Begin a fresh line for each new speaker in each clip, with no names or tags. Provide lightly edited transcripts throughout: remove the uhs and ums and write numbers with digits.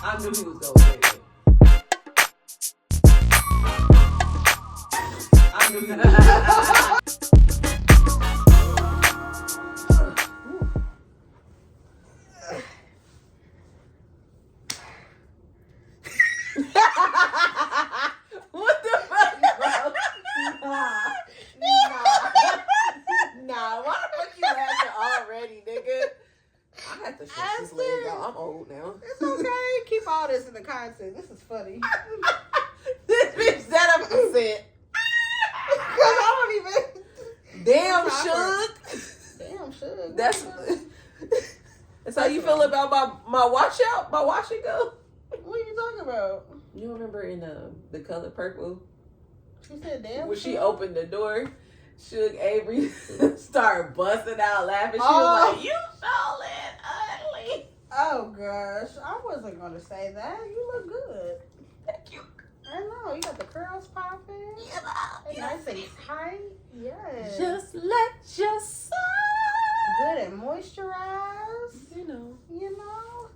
I knew he was gonna say it. I knew he was gonna What the fuck, bro? Nah. Why the fuck you laughing already, nigga? I have to shut this leg out. I'm old now.
It's okay. Keep all this in the content. This is funny.
This bitch set up and said,
Cause I don't even.
damn, Suge.
Damn, Suge.
That's how you feel about my watch out? My washing go?
What are you talking about?
You remember in The Color Purple?
She said, damn.
When she opened the door, Suge Avery started busting out laughing. She was like, you so ugly.
Oh, gosh. I wasn't going to say that. You look good.
Thank you.
I know. You got the curls popping. Nice and tight. Yes.
Just let your soul.
Good and moisturized.
You know.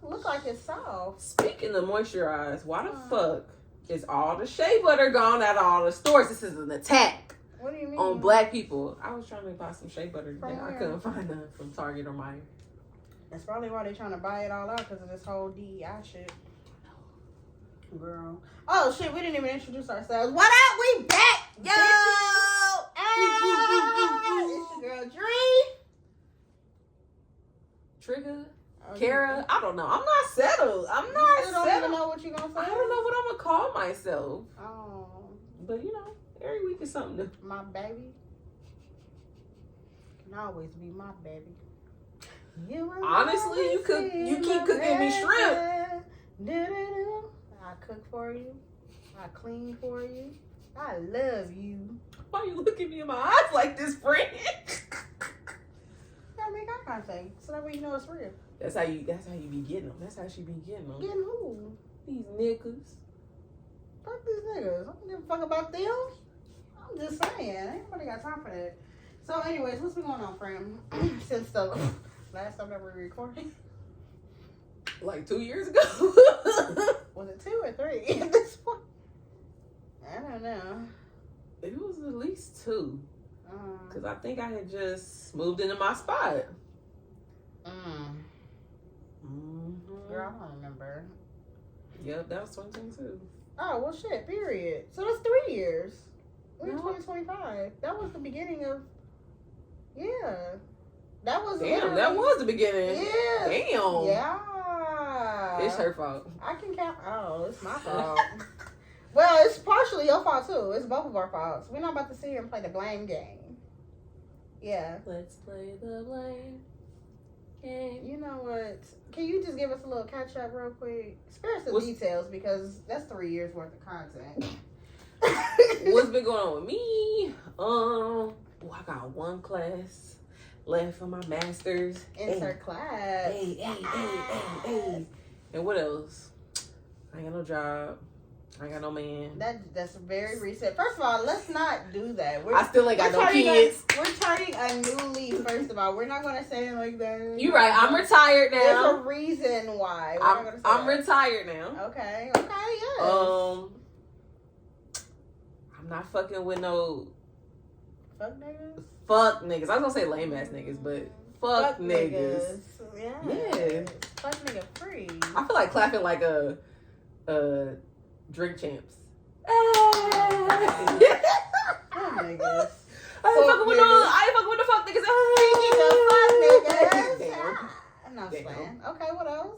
Look like it's soft.
Speaking of moisturize, why the fuck is all the shea butter gone out of all the stores? This is an attack.
What do you mean?
On black people. I was trying to buy some shea butter today.
From
I
where?
couldn't find none from Target or Meijer.
That's probably why they're trying to buy it all out, because of this whole DEI shit. Girl. Oh, shit. We didn't even introduce ourselves. What up? We back. Yo. It's your girl, Dri.
Trigger?
Oh,
Karah? I don't know. I'm not settled. I'm
You
not
don't
settled.
even know what you're going to say?
I don't know what I'm going to call myself.
Oh,
But, you know, every week is something new.
my baby. Can always be my baby.
Honestly, you keep cooking me shrimp.
I cook for you. I clean for you. I love you.
Why you looking me in my eyes like this, friend?
Gotta make eye contact so that way you know it's real.
That's how you be getting them. That's how she be getting them.
Getting who?
These niggas.
Fuck these niggas. I don't give a fuck about them. I'm just saying. Ain't nobody got time for that. So, anyways, what's been going on, friend? Since the last time that we recorded.
Like 2 years ago.
Was it 2 or 3 at this point? I don't know.
It was at least 2. Because I think I had just moved into my spot.
Girl, I don't remember.
Yep, that was 2022.
Oh, well, shit, period. So that's 3 years. We're in 2025. That was the beginning of, yeah. That was
Damn, that was the beginning.
Yeah.
Damn.
Yeah.
It's her fault.
I can count. Oh, it's my fault. Well, it's partially your fault, too. It's both of our faults. We're not about to sit here and play the blame game. Yeah.
Let's play the blame game.
You know what? Can you just give us a little catch up real quick? Spare us the details, because that's 3 years worth of content.
What's been going on with me? I got 1 class left for my master's.
Insert class.
Hey. And what else? I ain't got no job. I ain't got no man.
That's very recent. First of all, let's not do that.
I still ain't got no kids.
We're turning a new leaf, first of all. We're not going to say it like that.
You right. I'm retired
There's
now.
a reason why.
I'm retired now.
Okay, yes.
I'm not fucking with no...
Fuck niggas?
Fuck niggas. I was gonna say lame ass niggas, but fuck niggas.
Yeah. Fuck nigga free.
I feel like clapping like a drink champs.
Fuck niggas.
I ain't fucking with the fuck niggas.
I'm not playing. Okay, what else?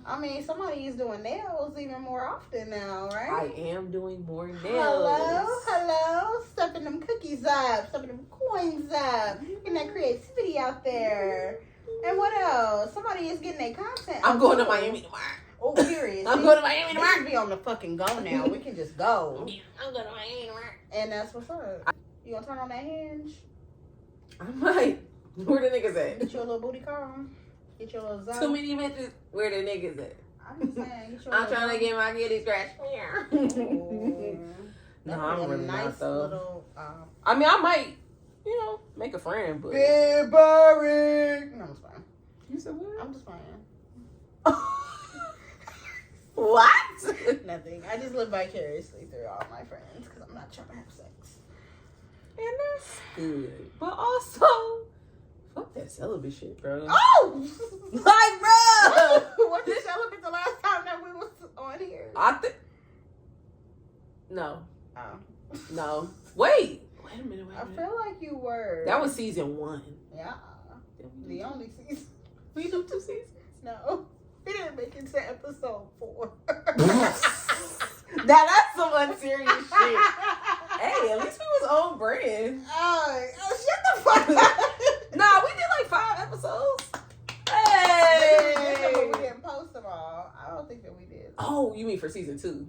I mean, somebody is doing nails even more often now, right?
I am doing more nails.
Hello. Stepping them cookies up, stepping them coins up, getting that creativity out there. And what else? Somebody is getting their content.
I'm going to Miami tomorrow.
Oh, period.
I'm going to Miami tomorrow.
We can be on the fucking go now. We can just go.
I'm going to Miami tomorrow.
And that's what's up. You gonna turn on that hinge?
I might. Where the niggas at?
Get your little booty call. Get your little zone.
Too many bitches. Where the niggas at?
I'm just saying.
I'm trying to get my kitty scratched. No, I'm really
nice
not though.
Little,
I mean, I might, make a friend, but.
Big boring. No, I'm just playing.
You said what?
I'm just playing.
What?
Nothing. I just live vicariously through all my friends because I'm not trying to have sex.
And that's good. But also, fuck that celibate shit, bro.
Oh!
Like, bro!
What did celibate the last time that we was on here?
No.
Oh.
No. Wait a minute.
I feel like you were.
That was season 1.
Yeah. The only season.
We do 2 seasons?
No. We didn't make it to episode 4.
Now that's some unserious shit. Hey, at least we was on brand.
Oh, shut the fuck up.
Nah, we did like 5 episodes. Hey!
But we didn't post them all. I don't think that we did.
Oh, you mean for season 2?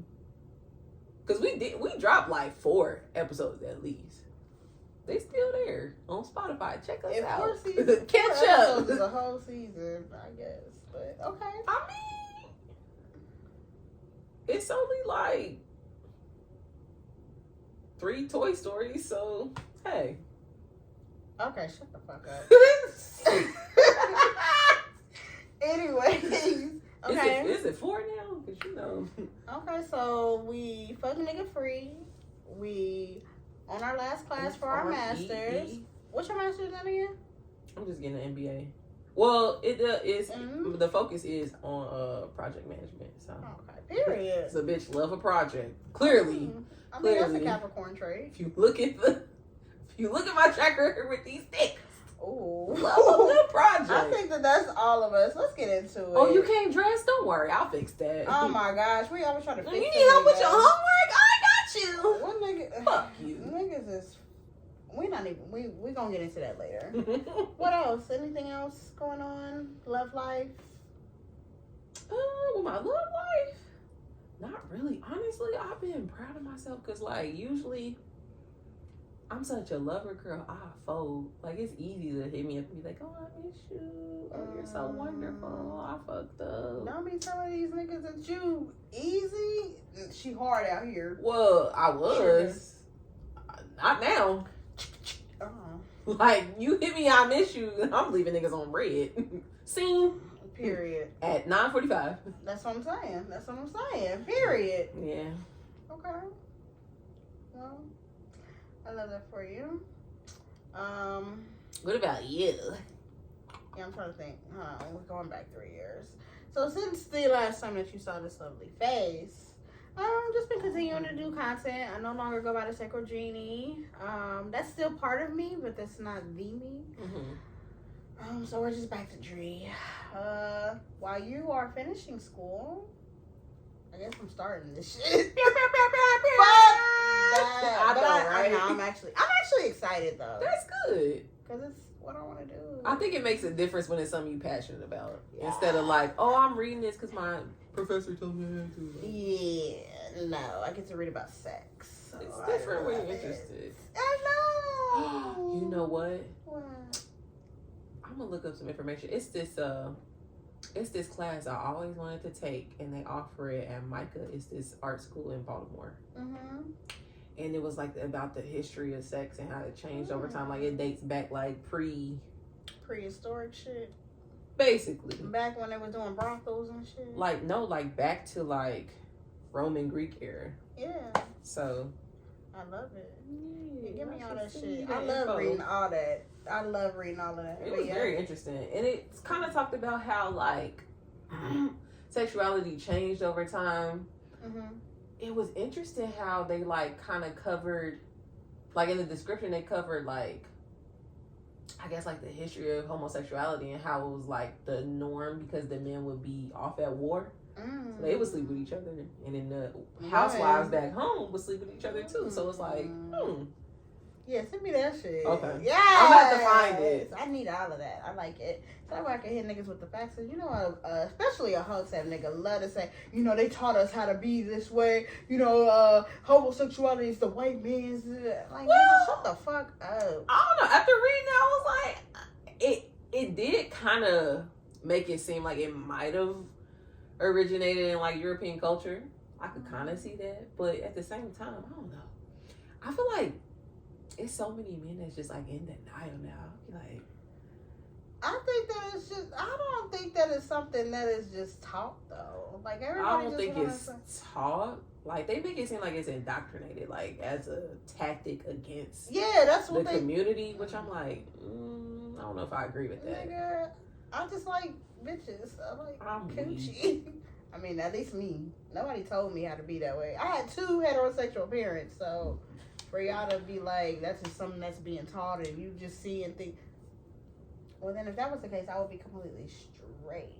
Because we dropped like 4 episodes at least. They still there on Spotify. Check us out. Catch up.
It's a whole season, I guess. But okay.
I mean, it's only like 3 Toy Stories, so hey.
Okay, shut the fuck up. Anyways, okay.
Is it 4 now? Because
Okay, so we fuck nigga free. We on our last class for our masters. What's your master's in again?
I'm just getting an MBA. Well, it is the focus is on project management. So
okay, period.
So bitch love a project. Clearly,
I mean that's a Capricorn trait.
If you look at my track record with these things,
ooh,
love a good project.
I think that's all of us. Let's get into it.
Oh, you can't dress? Don't worry, I'll fix that.
Oh my gosh, we always try to fix.
You need help with your homework? I got you.
One nigga,
fuck you.
Niggas is. We gonna get into that later. What else? Anything else going on? Love life?
With my love life? Not really. Honestly, I've been proud of myself because, like, usually I'm such a lover girl. I fold. Like, it's easy to hit me up and be like, oh, I miss you. Oh, you're so wonderful. I fucked up.
Don't be telling these niggas that you easy. She hard out here.
Well, I was. Not now. Like, you hit me, I miss you. I'm leaving niggas on red. Scene.
Period.
At 9:45.
That's what I'm saying. Period.
Yeah.
Okay. Well, I love that for you.
What about you?
Yeah, I'm trying to think. We're going back 3 years. So since the last time that you saw this lovely face, just been continuing to do content. I no longer go by the Sacred Genie. That's still part of me, but that's not the me.
Mm-hmm.
So we're just back to Dri. While you are finishing school, I guess I'm starting this shit. I'm actually excited though.
That's good.
Because it's what I want to do.
I think it makes a difference when it's something you're passionate about. Yeah. Instead of like, oh, I'm reading this because my professor told me I had to.
Yeah, no, I get to read about sex. So
it's different when you're interested.
I know.
You know what?
What?
I'm gonna look up some information. It's this class I always wanted to take, and they offer it at Micah. It's this art school in Baltimore.
Mm-hmm.
And it was like about the history of sex and how it changed over time. Like it dates back like
prehistoric shit.
Basically.
Back when they were doing brothels and shit.
Like no, like back to like Roman Greek era.
Yeah.
So
I love it.
Yeah,
give me all that shit.
I
love reading all that. I love reading all of that.
It was very interesting. And it's kind of talked about how like sexuality changed over time. Mm-hmm. It was interesting how they like kind of covered, like in the description they covered like, I guess like the history of homosexuality and how it was like the norm because the men would be off at war. So they would sleep with each other, and then the housewives back home would sleep with each other too. So it's like,
yeah, send me that shit.
Okay.
Yeah.
I'm about to find it.
I need all of that. I like it. So that way I can hit niggas with the facts. You know, especially a host that nigga love to say, you know, they taught us how to be this way. You know, homosexuality is the white man's. Like, nigga, shut the fuck up.
I don't know. After reading that, I was like, it did kind of make it seem like it might have originated in like European culture. I could kind of see that, but at the same time, I don't know. I feel like it's so many men that's just like in denial now. Like,
I think that it's just. I don't think that it's something that is just taught though. Like everybody.
I don't think it's taught. Like they make it seem like it's indoctrinated, like as a tactic against
that's what
the community. Which I'm like, I don't know if I agree with that.
Nigga, I just like bitches. I like coochie. I mean, at least me. Nobody told me how to be that way. I had 2 heterosexual parents, so for y'all to be like, that's just something that's being taught and you just see and think, well, then if that was the case, I would be completely straight.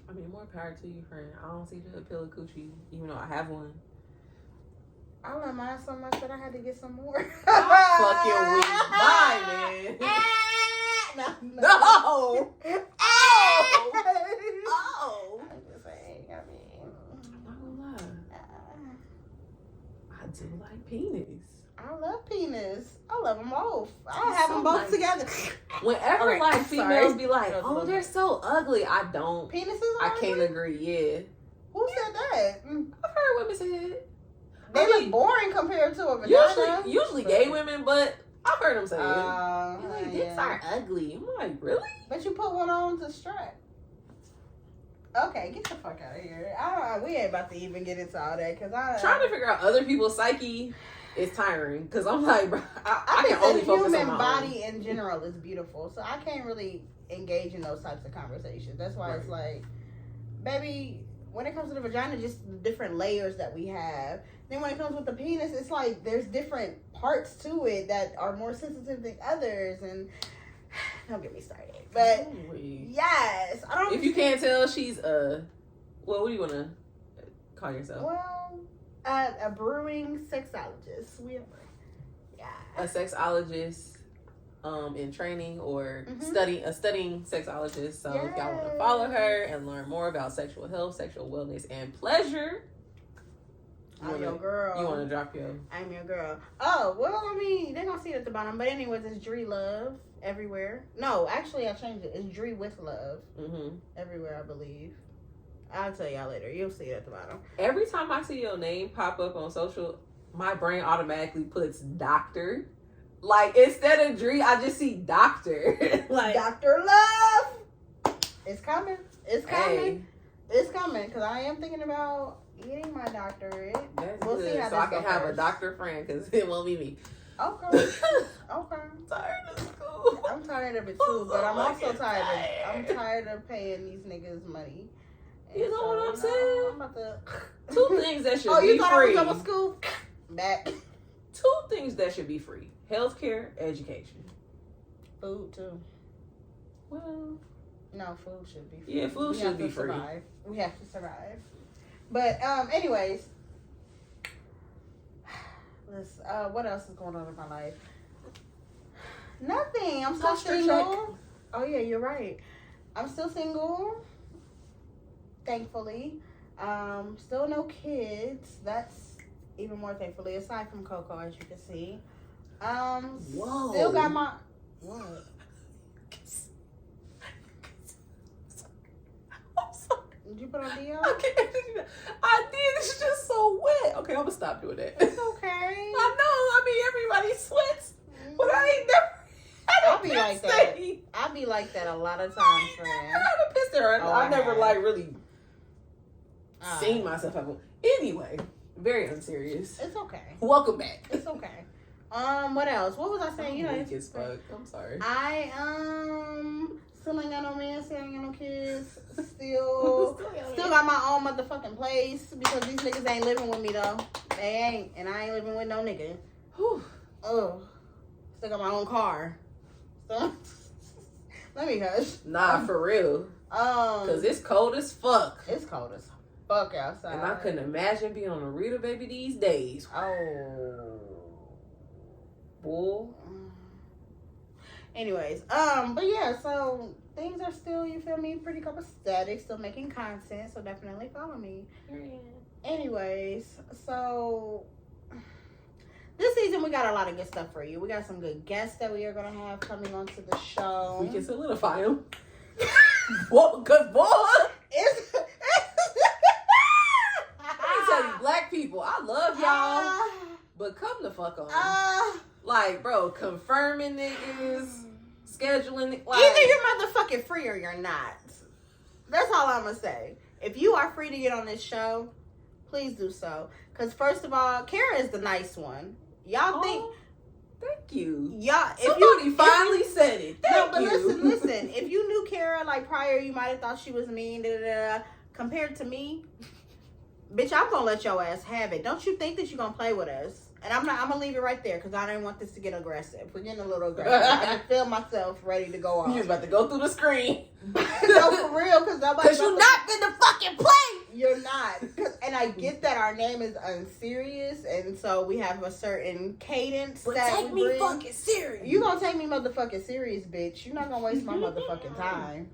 I mean, more power to you, friend. I don't see the appeal of coochie, even though I have one.
I love mine so much that I had to get some more.
Fucking weak. Bye, man.
No.
Oh!
I'm just saying, I mean.
I'm not gonna lie. I do like penis.
I love penis. I love them both. I have them both together.
Whenever like females be like, oh, they're so ugly, I don't.
Penises
I can't agree, yeah.
Who said that?
I've heard women say it.
They look boring compared to a vagina.
Usually gay women, but I've heard them say it. Like, dicks are
yeah.
ugly. I'm like, really?
But you put one on to strap. Okay, get the fuck out of here. We ain't about to even get into all that because
trying to figure out other people's psyche is tiring because I'm like, bro, I can
think
only
the
focus on
human
my
body
own.
in general is beautiful, so I can't really engage in those types of conversations. That's why it's like, baby, when it comes to the vagina, just the different layers that we have. Then when it comes with the penis, it's like there's different parts to it that are more sensitive than others, and don't get me started. But yes, I don't.
If you can't tell, she's well, what do you want to call yourself?
Well, a brewing sexologist.
A sexologist, in training or studying sexologist. So if y'all want to follow her and learn more about sexual health, sexual wellness, and pleasure,
I'm your girl.
You want to drop your?
I'm your girl. Oh well, I mean they're gonna see it at the bottom, but anyways, it's Dri Love everywhere. No, actually I changed it. It's Dri with Love everywhere, I believe. I'll tell y'all later. You'll see it at the bottom.
Every time I see your name pop up on social, my brain automatically puts doctor. Like instead of Dri, I just see doctor. Like
Dr. Love. It's coming. It's coming.
Hey.
It's coming because I am thinking about getting my doctorate.
That's
we'll
good.
see how
so I can have
first.
a doctor friend because it won't be me.
Okay. Okay.
I'm tired of school.
I'm tired of it too, but I'm also tired of paying these niggas money. And
you know what I'm saying?
I'm about to...
2 things that should be free.
Oh, you thought I was over school? Back.
2 things that should be free: healthcare, education.
Food too.
Well,
no, food should be free.
Yeah, food should be free.
Survive. We have to survive. But anyways, let's. What else is going on in my life? Nothing. I'm still single. Oh yeah, you're right. I'm still single. Thankfully, still no kids. That's even more thankfully. Aside from Coco, as you can see.
Whoa.
Still got my what?
I'm sorry.
Did you put on Dio?
I did. It's just so wet. Okay, I'm gonna stop doing that.
It's okay.
I know. I mean, everybody sweats, but I ain't never.
I'll be like that. I'll be like that a lot of times, friend.
I had a piss there. I never
have.
like really seen myself. Anyway, very unserious.
It's okay.
Welcome back.
It's okay. What else? What was I saying?
I'm weak as fuck. I'm sorry.
I still ain't got no man, still ain't got no kids, still got my own motherfucking place because these niggas ain't living with me though. They ain't, and I ain't living with no nigga.
Whew.
Oh, still got my own car. So let me hush.
Nah, for real. Cause it's cold as fuck.
It's cold as fuck outside,
and I couldn't imagine being on a Rita baby these days.
Oh.
Bull.
Anyways, but yeah, so things are still, you feel me, pretty copacetic, still making content, so definitely follow me. Anyways, so this season we got a lot of good stuff for you. We got some good guests that we are going to have coming onto the show.
We can solidify them. Well, cause boy,
It's
let me tell you, black people, I love y'all. But come the fuck on. Like, bro, confirming niggas, scheduling. Like,
either you're motherfucking free or you're not. That's all I'm gonna say. If you are free to get on this show, please do so. Because first of all, Kara is the nice one. Y'all think...
Thank you.
Y'all,
somebody finally said it.
No, but listen. If you knew Kara like prior, you might have thought she was mean. Compared to me, bitch, I'm gonna let your ass have it. Don't you think that you're gonna play with us? And I'm gonna leave it right there because I didn't want this to get aggressive. We're getting a little aggressive. I can feel myself ready to go off.
You was about to go through the screen.
No, for real, because
you're not gonna fucking play.
You're not. And I get that our name is Unserious, and so we have a certain cadence.
But
that
take
we
me
bring.
fucking serious.
You gonna take me motherfucking serious, bitch. You're not gonna waste my motherfucking time.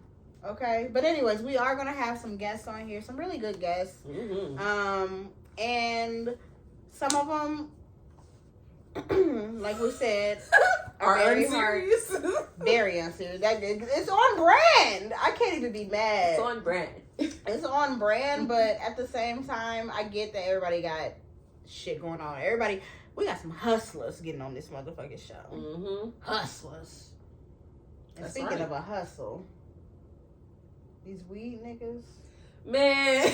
Okay? But anyways, we are gonna have some guests on here, some really good guests.
Mm-hmm.
And some of them, like we said,
are
very
unserious.
Very unserious. It's on brand. I can't even be mad.
It's on brand.
It's on brand, but at the same time, I get that everybody got shit going on. We got some hustlers getting on this motherfucking show.
Mm-hmm.
Hustlers. And
That's
speaking
right.
of a hustle, these weed niggas.
Man.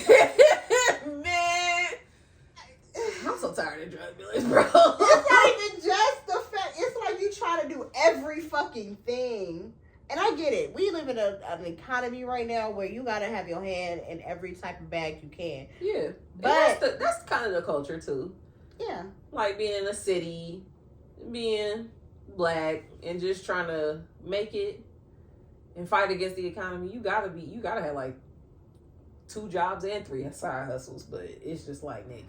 I'm so tired of drug dealers, bro.
It's not even just the fact. It's like you try to do every fucking thing. And I get it. We live in an economy right now where you gotta have your hand in every type of bag you can.
Yeah.
But
that's kind of the culture too.
Yeah.
Like being in a city, being black, and just trying to make it and fight against the economy. You gotta have like 2 jobs and 3 side hustles. But it's just like, nigga,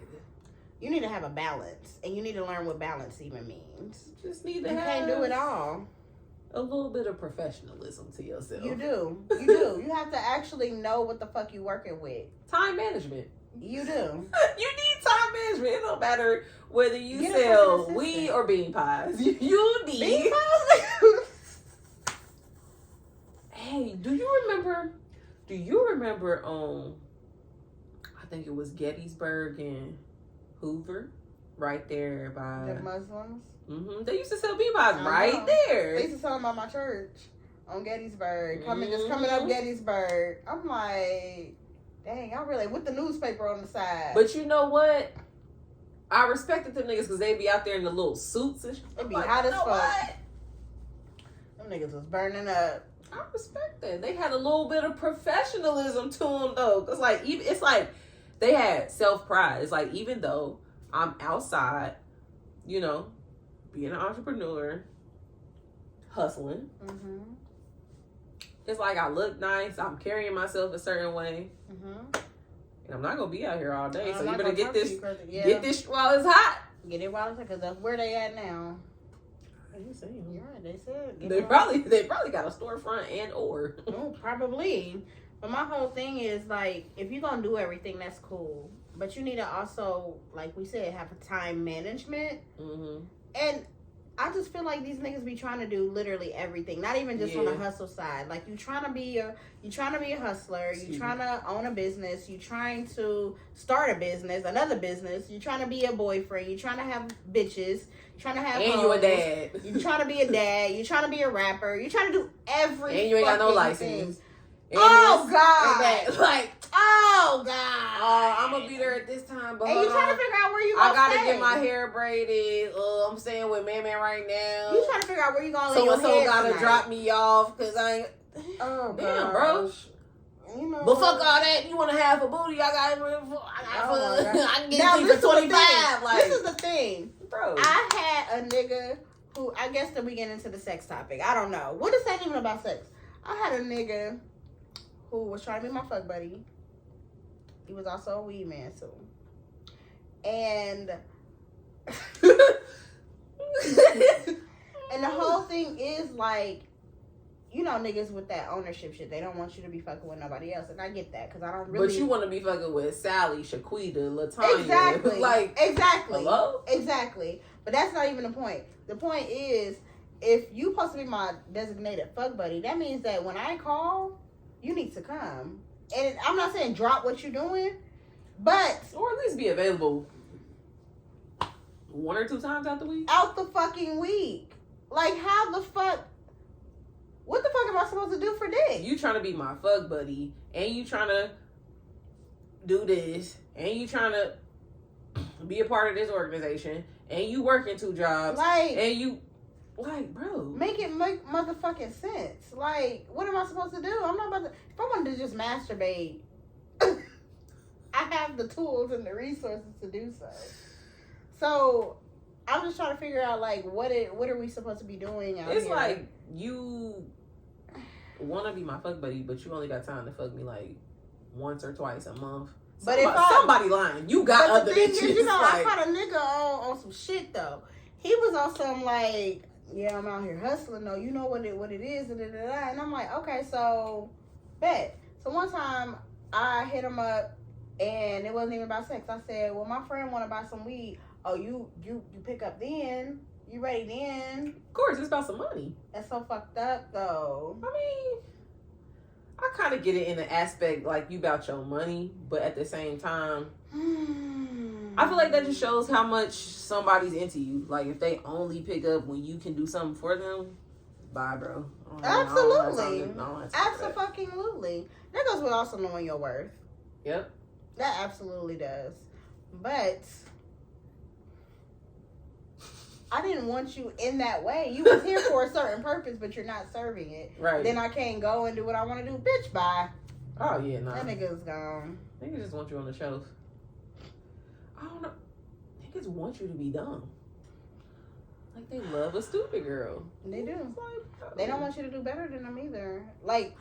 you need to have a balance, and you need to learn what balance even means.
Just need to
You can't do it all.
A little bit of professionalism to yourself.
You do. You have to actually know what the fuck you working with.
Time management.
You do.
You need time management. It don't matter whether you
Get
sell weed or bean pies. You need
bean pies.
Hey, do you remember I think it was Gettysburg and Hoover, right there by
The Muslims.
Mm-hmm. They used to sell bean pies right there.
They used to sell them at my church on Gettysburg. Coming up Gettysburg. I'm like, dang, I really with the newspaper on the side.
But you know what? I respected them niggas because they be out there in the little suits and shit.
It be hot as fuck. Them niggas was burning up.
I respect that. They had a little bit of professionalism to them though. It's like they had self-pride. It's like, even though I'm outside, you know, being an entrepreneur, hustling.
Mm-hmm.
It's like I look nice. I'm carrying myself a certain way.
Mm-hmm.
And I'm not going to be out here all day. So you
not
better
gonna
get this
get
this while it's hot.
Get it while it's hot, because that's where they at now.
You're
right. They said
they probably got a storefront and or.
Oh, probably. But my whole thing is, like, if you're gonna do everything, that's cool. But you need to also, like we said, have a time management.
Mm-hmm.
And I just feel like these niggas be trying to do literally everything, not even just on the hustle side. Like, you trying to be a hustler, you trying to own a business, you trying to start a business, another business, you trying to be a boyfriend, you trying to have bitches, you trying to have
and you a dad,
you trying to be a dad, you trying to be a rapper, you trying to do everything,
and you ain't got no license.
Oh God!
Like,
oh God!
I'm gonna be there at this time, but
and you trying to figure out where you gonna
I gotta
stay.
get my hair braided. I'm staying with Man right now.
You trying to figure out where you gonna lay
so
your
and so
head
gotta
tonight.
drop me off because I ain't.
Oh
damn,
gosh.
bro.
You know,
but fuck all that. You want to have a booty? I can get you for 25. Like,
this is the thing,
bro.
I had a nigga who, I guess that we get into the sex topic. I don't know. What is that even about sex? I had a nigga who was trying to be my fuck buddy. He was also a weed man too. And and the whole thing is like, you know, niggas with that ownership shit, they don't want you to be fucking with nobody else. And I get that, because I don't really...
But you want to be fucking with Sally, Shaquita, LaTanya.
Exactly. Exactly.
Hello?
Exactly. But that's not even the point. The point is, if you supposed to be my designated fuck buddy, that means that when I call, you need to come. And I'm not saying drop what you're doing, but...
Or at least be available. 1 or 2 times out the week?
Out the fucking week. Like, how the fuck? What the fuck am I supposed to do for dick?
You trying to be my fuck buddy, and you trying to do this, and you trying to be a part of this organization, and you working 2 jobs,
like,
and you, like, bro,
make motherfucking sense. Like, what am I supposed to do? I'm not about to. If I wanted to just masturbate, I have the tools and the resources to do so. So I'm just trying to figure out, like, what are we supposed to be doing out
it's
here?
like you want to be my fuck buddy, but you only got time to fuck me like once or twice a month.
But
somebody lying, you got other bitches.
Is, I
like,
caught a nigga on some shit though. He was on some like, yeah, I'm out here hustling though. You know what it is, and I'm like, okay, so bet. So one time I hit him up, and it wasn't even about sex. I said, well, my friend want to buy some weed. Oh, you pick up then? You ready then?
of course, it's about some money.
That's so fucked up though.
I mean, I kind of get it in the aspect like you about your money, but at the same time, I feel like that just shows how much somebody's into you. Like, if they only pick up when you can do something for them, bye, bro.
Absolutely. Absolutely. That goes with also knowing your worth.
Yep.
That absolutely does. But I didn't want you in that way. You was here for a certain purpose, but you're not serving it.
Right.
Then I can't go and do what I want to do. Bitch, bye.
Oh, yeah, nah.
That nigga's gone.
Niggas just want you on the shelf. I don't know. Niggas want you to be dumb. Like, they love a stupid girl.
They do.
Like,
They don't want you to do better than them either. Like,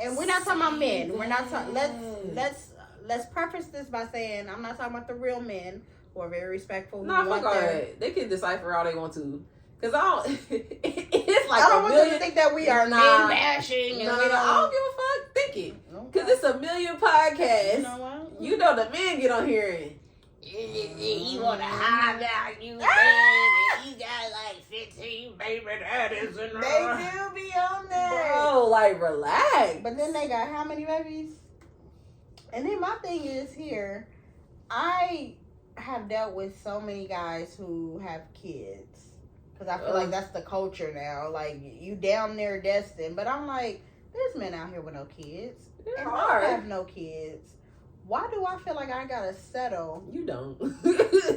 and we're not talking about men. We're not talking. Let's preface this by saying I'm not talking about the real men who are very respectful.
Nah, fuck all that. They can decipher all they want to. Cause I don't. It's like
I don't want them to think that we are men bashing.
No, I don't give a fuck. Think it. Okay. Cause it's a million podcasts.
You know what?
You know the men get on here and
you want to high value man, and you got like 15 baby daddies and they do be on there.
Bro, like, relax.
But then they got how many babies? And then my thing is here, I have dealt with so many guys who have kids. Because I feel like that's the culture now. Like, you down there destined. But I'm like, there's men out here with no kids. And I have no kids. Why do I feel like I gotta settle?
You don't.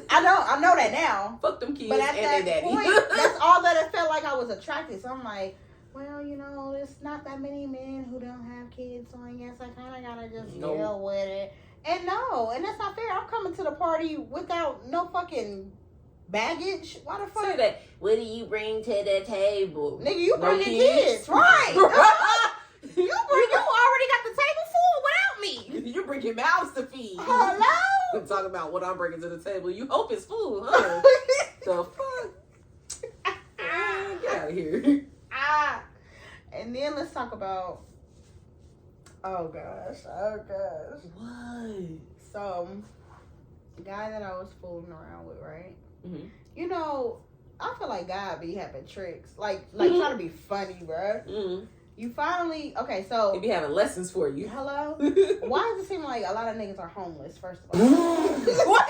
I know that now.
Fuck them kids
but at
and
that
their daddy.
point, that's all that it felt like I was attracted. So I'm like, well, you know, there's not that many men who don't have kids, so I guess I kind of gotta just deal with it. And no, and that's not fair. I'm coming to the party without no fucking baggage. Why the fuck?
Say that. What do you bring to the table?
Nigga, you bring your kids. Right. You already got the table full without me.
You bring your mouths to feed.
Hello?
I'm talking about what I'm bringing to the table. You hope it's full, huh? The fuck? Man, get out of here.
And then let's talk about. Oh gosh.
What?
So, the guy that I was fooling around with, right?
Mm-hmm.
You know, I feel like God be having tricks, like trying to be funny, bro.
Mm-hmm.
You finally so
he be having lessons for you.
Hello. Why does it seem like a lot of niggas are homeless? First of all, wait. What?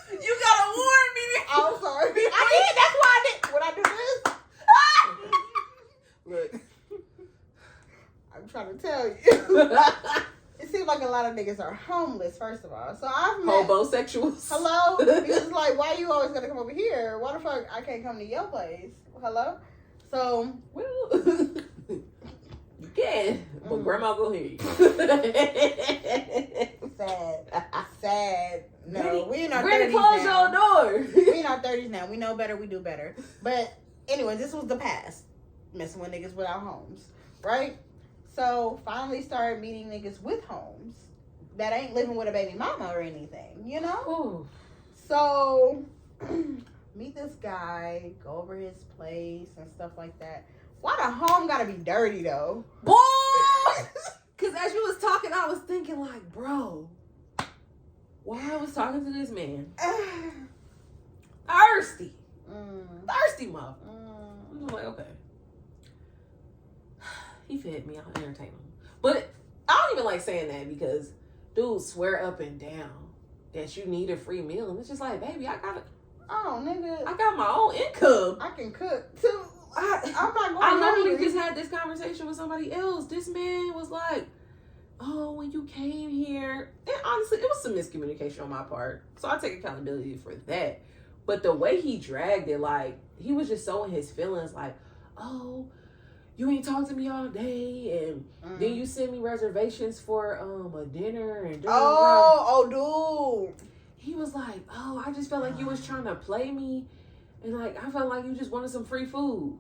You gotta warn me.
I'm sorry. I did. That's why I did. When I do this,
look.
I'm trying to tell you. It seems like a lot of niggas are homeless. First of all, so I've met
homosexuals.
Hello. Because it's like, why you always gotta come over here? Why the fuck I can't come to your place? Hello. So,
well, you can, but grandma go hear you.
Sad. No,
Granny,
we in our
Granny,
30s
close
now.
your door.
We in our 30s now. We know better. We do better. But anyway, this was the past. Messing with niggas without homes, right? So finally started meeting niggas with homes that ain't living with a baby mama or anything, you know?
Ooh.
So meet this guy, go over his place and stuff like that. Why the home gotta be dirty though?
Boy! Cause as you was talking, I was thinking like, bro, why I was talking to this man? Thirsty. Thirsty mother. I'm like, okay. He fed me, I'll entertain him. But I don't even like saying that because dudes swear up and down that you need a free meal. And it's just like, baby, I got my own income.
I can cook too. I'm not going
I literally
hungry.
just had this conversation with somebody else. This man was like, oh, when you came here, and honestly, it was some miscommunication on my part. So I take accountability for that. But the way he dragged it, like, he was just so in his feelings, like, oh, you ain't talked to me all day, and then you send me reservations for a dinner, and
dude.
He was like, oh, I just felt like you was trying to play me, and like I felt like you just wanted some free food.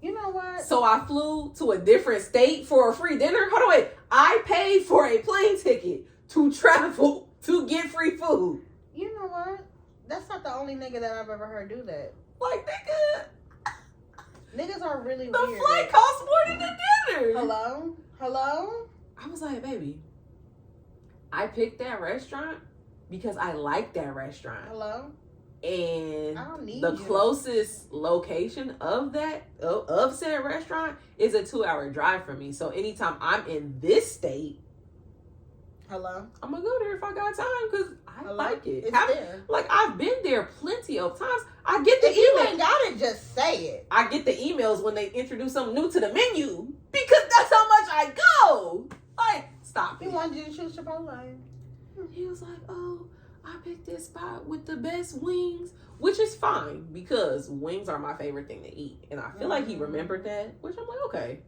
You know what?
So I flew to a different state for a free dinner. Hold on, wait. I paid for a plane ticket to travel to get free food.
You know what? That's not the only nigga that I've ever heard do that.
Like, nigga.
Niggas are really
The
weird.
flight costs more than the dinner.
Hello?
I was like, baby, I picked that restaurant because I like that restaurant.
Hello?
And
I don't need
the
you.
closest location of said restaurant is a 2-hour drive from me. So anytime I'm in this state,
hello,
I'm gonna go there if I got time because I like it.
It's there.
Like, I've been there plenty of times. I get the
if you
email.
ain't got it, just say it.
I get the emails when they introduce something new to the menu because that's how much I go. Like, stop
He
it.
wanted you to choose Chipotle.
He was like, oh, I picked this spot with the best wings, which is fine because wings are my favorite thing to eat. And I feel like he remembered that, which I'm like, okay.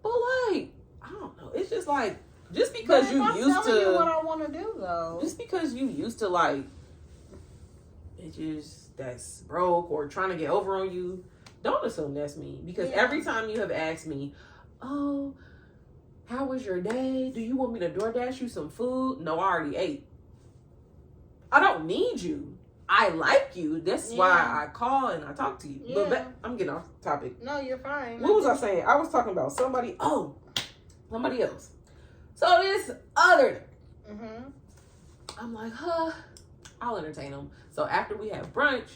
But like, I don't know. It's just like, just because
but
you
I'm
used
telling
to,
you what I want to do though.
just because you used to like, bitches that's broke or trying to get over on you, don't assume that's me. Because every time you have asked me, oh, how was your day? Do you want me to DoorDash you some food? No, I already ate. I don't need you. I like you. That's why I call and I talk to you.
Yeah.
But I'm getting off topic.
No, you're fine.
What was I saying? I was talking about somebody else. So this other I'm like, I'll entertain him. So after we have brunch,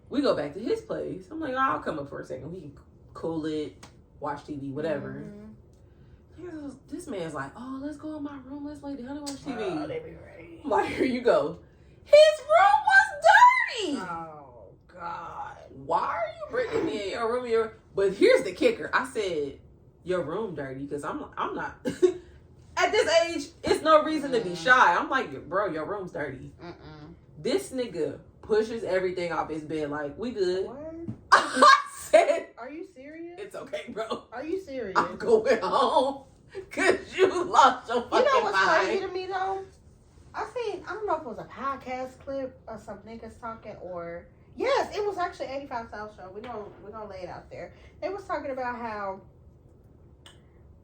we go back to his place. I'm like, I'll come up for a second. We can cool it, watch TV, whatever. This man's like, oh, let's go in my room. Let's lay down and watch TV.
Oh, they be ready.
I'm like, here you go. His room was dirty.
Oh, God.
Why are you bringing me in your room? But here's the kicker. I said, your room dirty because I'm not. At this age, it's no reason to be shy. I'm like, bro, your room's dirty. This nigga pushes everything off his bed like, we good.
What?
I said,
Are you serious?
it's okay, bro.
Are you serious?
I'm going home because you lost your fucking mind.
You know what's crazy to me, though? I don't know if it was a podcast clip or some niggas talking or... Yes, it was actually 85 South Show. We're gonna lay it out there. They was talking about how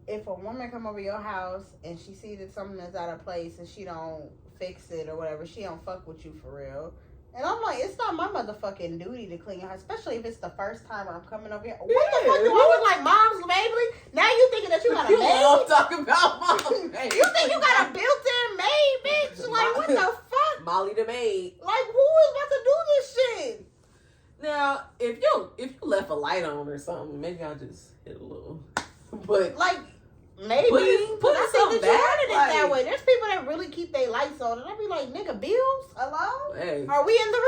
if a woman come over your house and she sees that something is out of place and she don't fix it or whatever, she don't fuck with you for real. And I'm like, it's not my motherfucking duty to clean your house, especially if it's the first time I'm coming over here. What the fuck? You always like mom's baby? Now you thinking that you got a
You
maid?
love talking about mom's maid.
You think you got a built-in maid, bitch? Like, what the fuck?
Molly the maid.
Like, who is about to do this shit?
Now, if you left a light on or something, maybe I'll just hit a little. But
like, maybe.
put
I think that you wanted it
like,
that way. There's people that really keep their lights on, and I be like, nigga, bills? Hello?
Hey,
Are we in the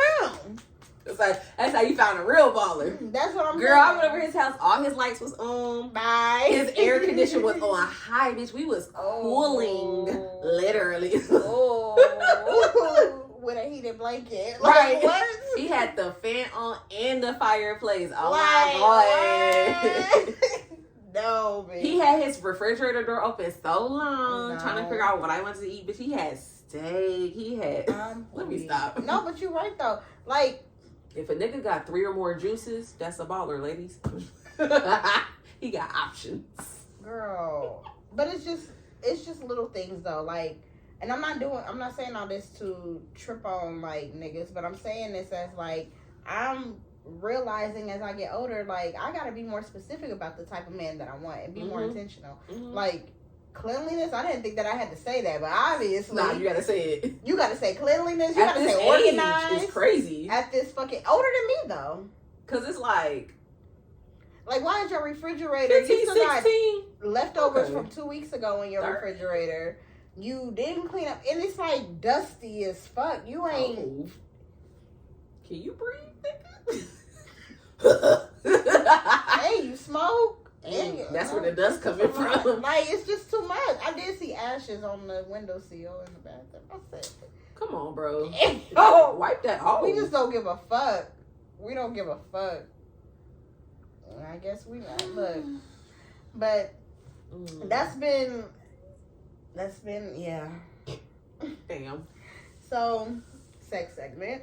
room?
it's like that's how you found a real baller.
That's what I'm
Girl,
saying.
I went over his house. All his lights was on.
Bye.
His air conditioner was on high, bitch. We was cooling, literally.
Oh. With a heated blanket. Like,
Right.
what?
He had the fan on and the fireplace. Oh
Like,
my god.
No, bitch.
He had his refrigerator door open so long,
No.
trying to figure out what I wanted to eat. Bitch, he had steak. He had. Let me stop.
No, but you're right though. Like,
if a nigga got 3 or more juices, that's a baller, ladies. He got options.
girl. But it's just little things though. Like, and I'm not saying all this to trip on like niggas, but I'm saying this as like I'm realizing as I get older, like I gotta be more specific about the type of man that I want and be more intentional. Like cleanliness, I didn't think that I had to say that, but obviously,
Nah, you gotta say it.
You gotta say cleanliness. You
At
gotta
this
say
age,
organized.
it's crazy.
At this fucking older than me though.
Cause it's like
why is your refrigerator?
15,
You still got
16.
leftovers
Okay.
from 2 weeks ago in your refrigerator. You didn't clean up, and it's like dusty as fuck. You ain't.
Oh. Can you breathe, nigga?
Hey, you smoke. And
that's where the dust coming from.
Like, it's just too much. I did see ashes on the windowsill in the bathroom. I said,
come on, bro.
Oh,
Wipe that off.
we just don't give a fuck. We don't give a fuck. And I guess we not. Look. But that's been, yeah.
Damn.
So, sex segment.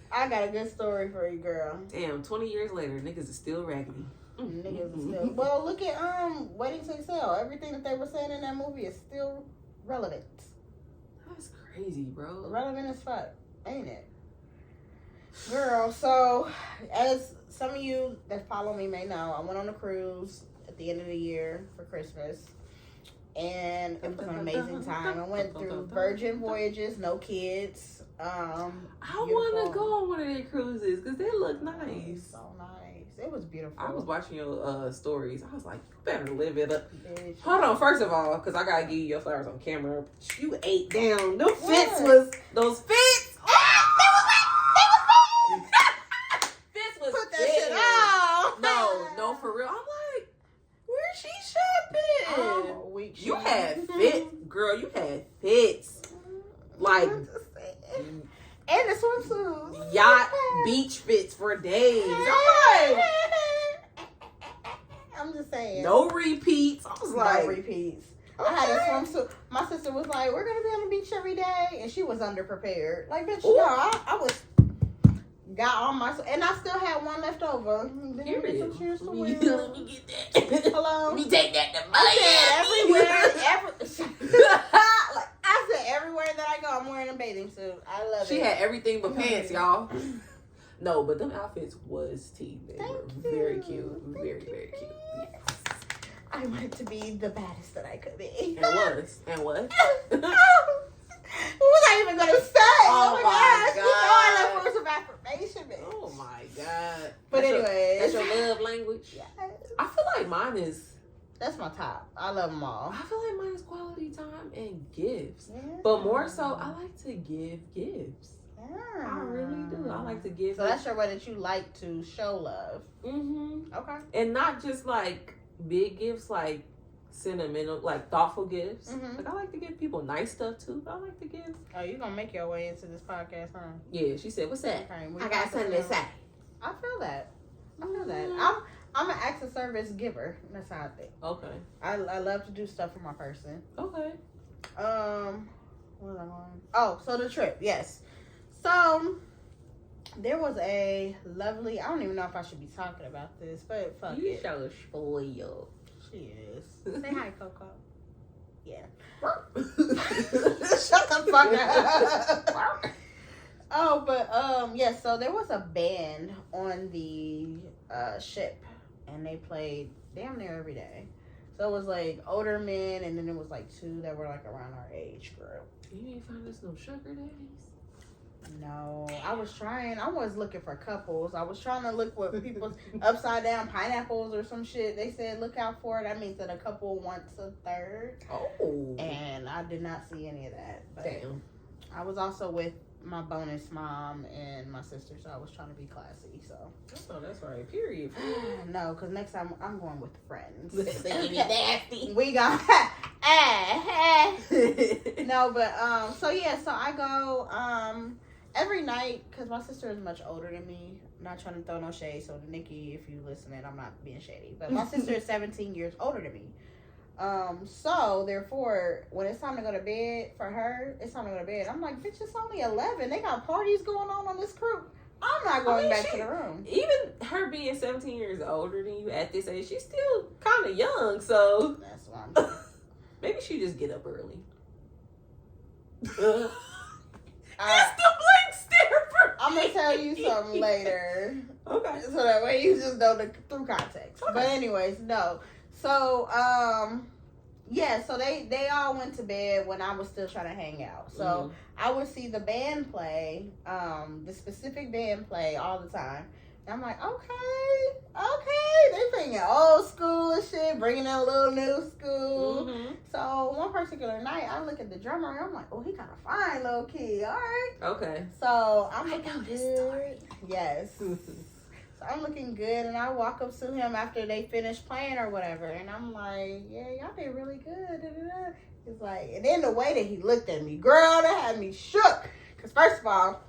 I got a good story for you, girl.
Damn, 20 years later, niggas is still raggedy.
Niggas is still. Well, look at Waiting to Exhale. Everything that they were saying in that movie is still relevant.
That's crazy, bro.
Relevant as fuck, ain't it? Girl, so as some of you that follow me may know, I went on a cruise at the end of the year for Christmas. And it was an amazing time. I went through Virgin Voyages, no kids.
I want to go on one of their cruises because they look nice.
So nice. It was beautiful.
I was watching your stories. I was like, you better live it up.
Bitch.
Hold on, first of all, because I got to give you your flowers on camera. You ate down. Those fits was... Those fits... Fits was
Put that
dead.
shit on.
No, for real. I'm like, where's she shopping?
Oh, weak
You
shit.
had fits, girl. You had fits. Like...
And the swimsuits.
Yacht beach fits for days.
I'm just saying.
No repeats. I was like,
no repeats. Okay. I had a swimsuit. My sister was like, we're going to be on the beach every day. And she was underprepared. Like, bitch, no, I was... Got all my... And I still had one left over.
Here it is.
Let
me get that.
Hello?
Let me take that to
I said everywhere... I said everywhere that I go, I'm wearing a bathing suit. I love it.
She had everything but pants, y'all. No, but them outfits was tea. They were very cute. Very, very cute. Yes.
I wanted to be the baddest that I could be.
And what?
What was I even going to say?
Oh my
gosh. You know I love words of affirmation, bitch.
Oh my God.
But anyway.
That's your love language?
Yes.
I feel like mine is...
That's my top. I love them all.
I feel like mine is quality time and gifts.
Yeah.
But more so, I like to give gifts.
Yeah.
I really do. I like to give.
So that's your way that you like to show love.
Mm-hmm.
Okay.
And not just like big gifts, like sentimental, like thoughtful gifts.
Mm-hmm.
Like I like to give people nice stuff too. But I like to give.
Oh, you gonna make your way into this podcast, huh?
Yeah, she said, "What's that?"
Okay,
I got something to say.
I feel that.
Mm-hmm.
I'm an acts of service giver. That's how I think.
Okay.
I love to do stuff for my person.
Okay.
Where was I going? Oh, so the trip, yes. So there was a lovely. I don't even know if I should be talking about this, but fuck
You
it.
so spoiled.
She is. Say hi, Coco. Yeah.
Shut
the fuck up. Oh, but yeah. So there was a band on the ship, and they played damn near every day. So it was like older men, and then it was like two that were like around our age group.
You ain't find us no sugar daddies?
No, I was trying. I was looking for couples. I was trying to look with people's upside down pineapples or some shit. They said look out for it. That means that a couple wants a third.
Oh.
And I did not see any of that. But
Damn.
I was also with my bonus mom and my sister, so I was trying to be classy. So.
Oh, that's right. Period.
No, because next time I'm going with friends.
Nasty.
We got no, but so yeah, so I go every night because my sister is much older than me. I'm not trying to throw no shade, so Nikki, if you listening, I'm not being shady. But my sister is 17 years older than me. So therefore, when it's time to go to bed for her, it's time to go to bed. I'm like, bitch, it's only 11. They got parties going on this cruise. I'm not going back to the room.
Even her being 17 years older than you at this age, she's still kind of young. So
That's what I'm doing.
maybe she just get up early.
Uh,
That's the blank stare for me.
I'm gonna tell you something later.
Okay.
So that way you just know the through context.
Okay.
But anyways, no. So yeah, so they all went to bed when I was still trying to hang out. So I would see the band play, the specific band play all the time. I'm like, okay. They bringing old school and shit, bringing in a little new school.
Mm-hmm.
So one particular night, I look at the drummer and I'm like, oh, he kind of fine, low key. All right.
Okay.
So I'm looking good. Yes. So I'm looking good, and I walk up to him after they finish playing or whatever, and I'm like, yeah, y'all did really good. Da-da-da. He's like, and then the way that he looked at me, girl, that had me shook. Because first of all,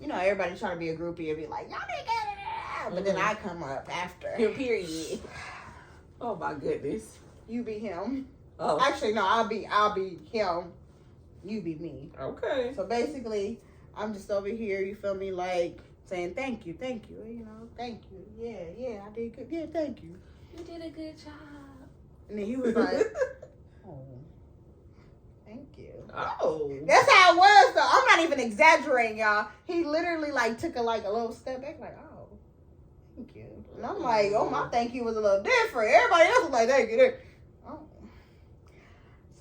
you know, everybody trying to be a groupie and be like, y'all did good. But then I come up after.
Period. Oh my goodness.
You be him.
Oh.
Actually, no, I'll be him. You be me.
Okay.
So basically, I'm just over here, you feel me, like, saying thank you, you know, thank you. Yeah, I did good. Yeah, thank you.
You did a good job.
And then he was like, oh, thank you.
Oh.
That's how it was, though. I'm not even exaggerating, y'all. He literally, like, took a little step back, like, oh, thank you. And I'm like, oh, my thank you was a little different. Everybody else was like, thank you. Oh.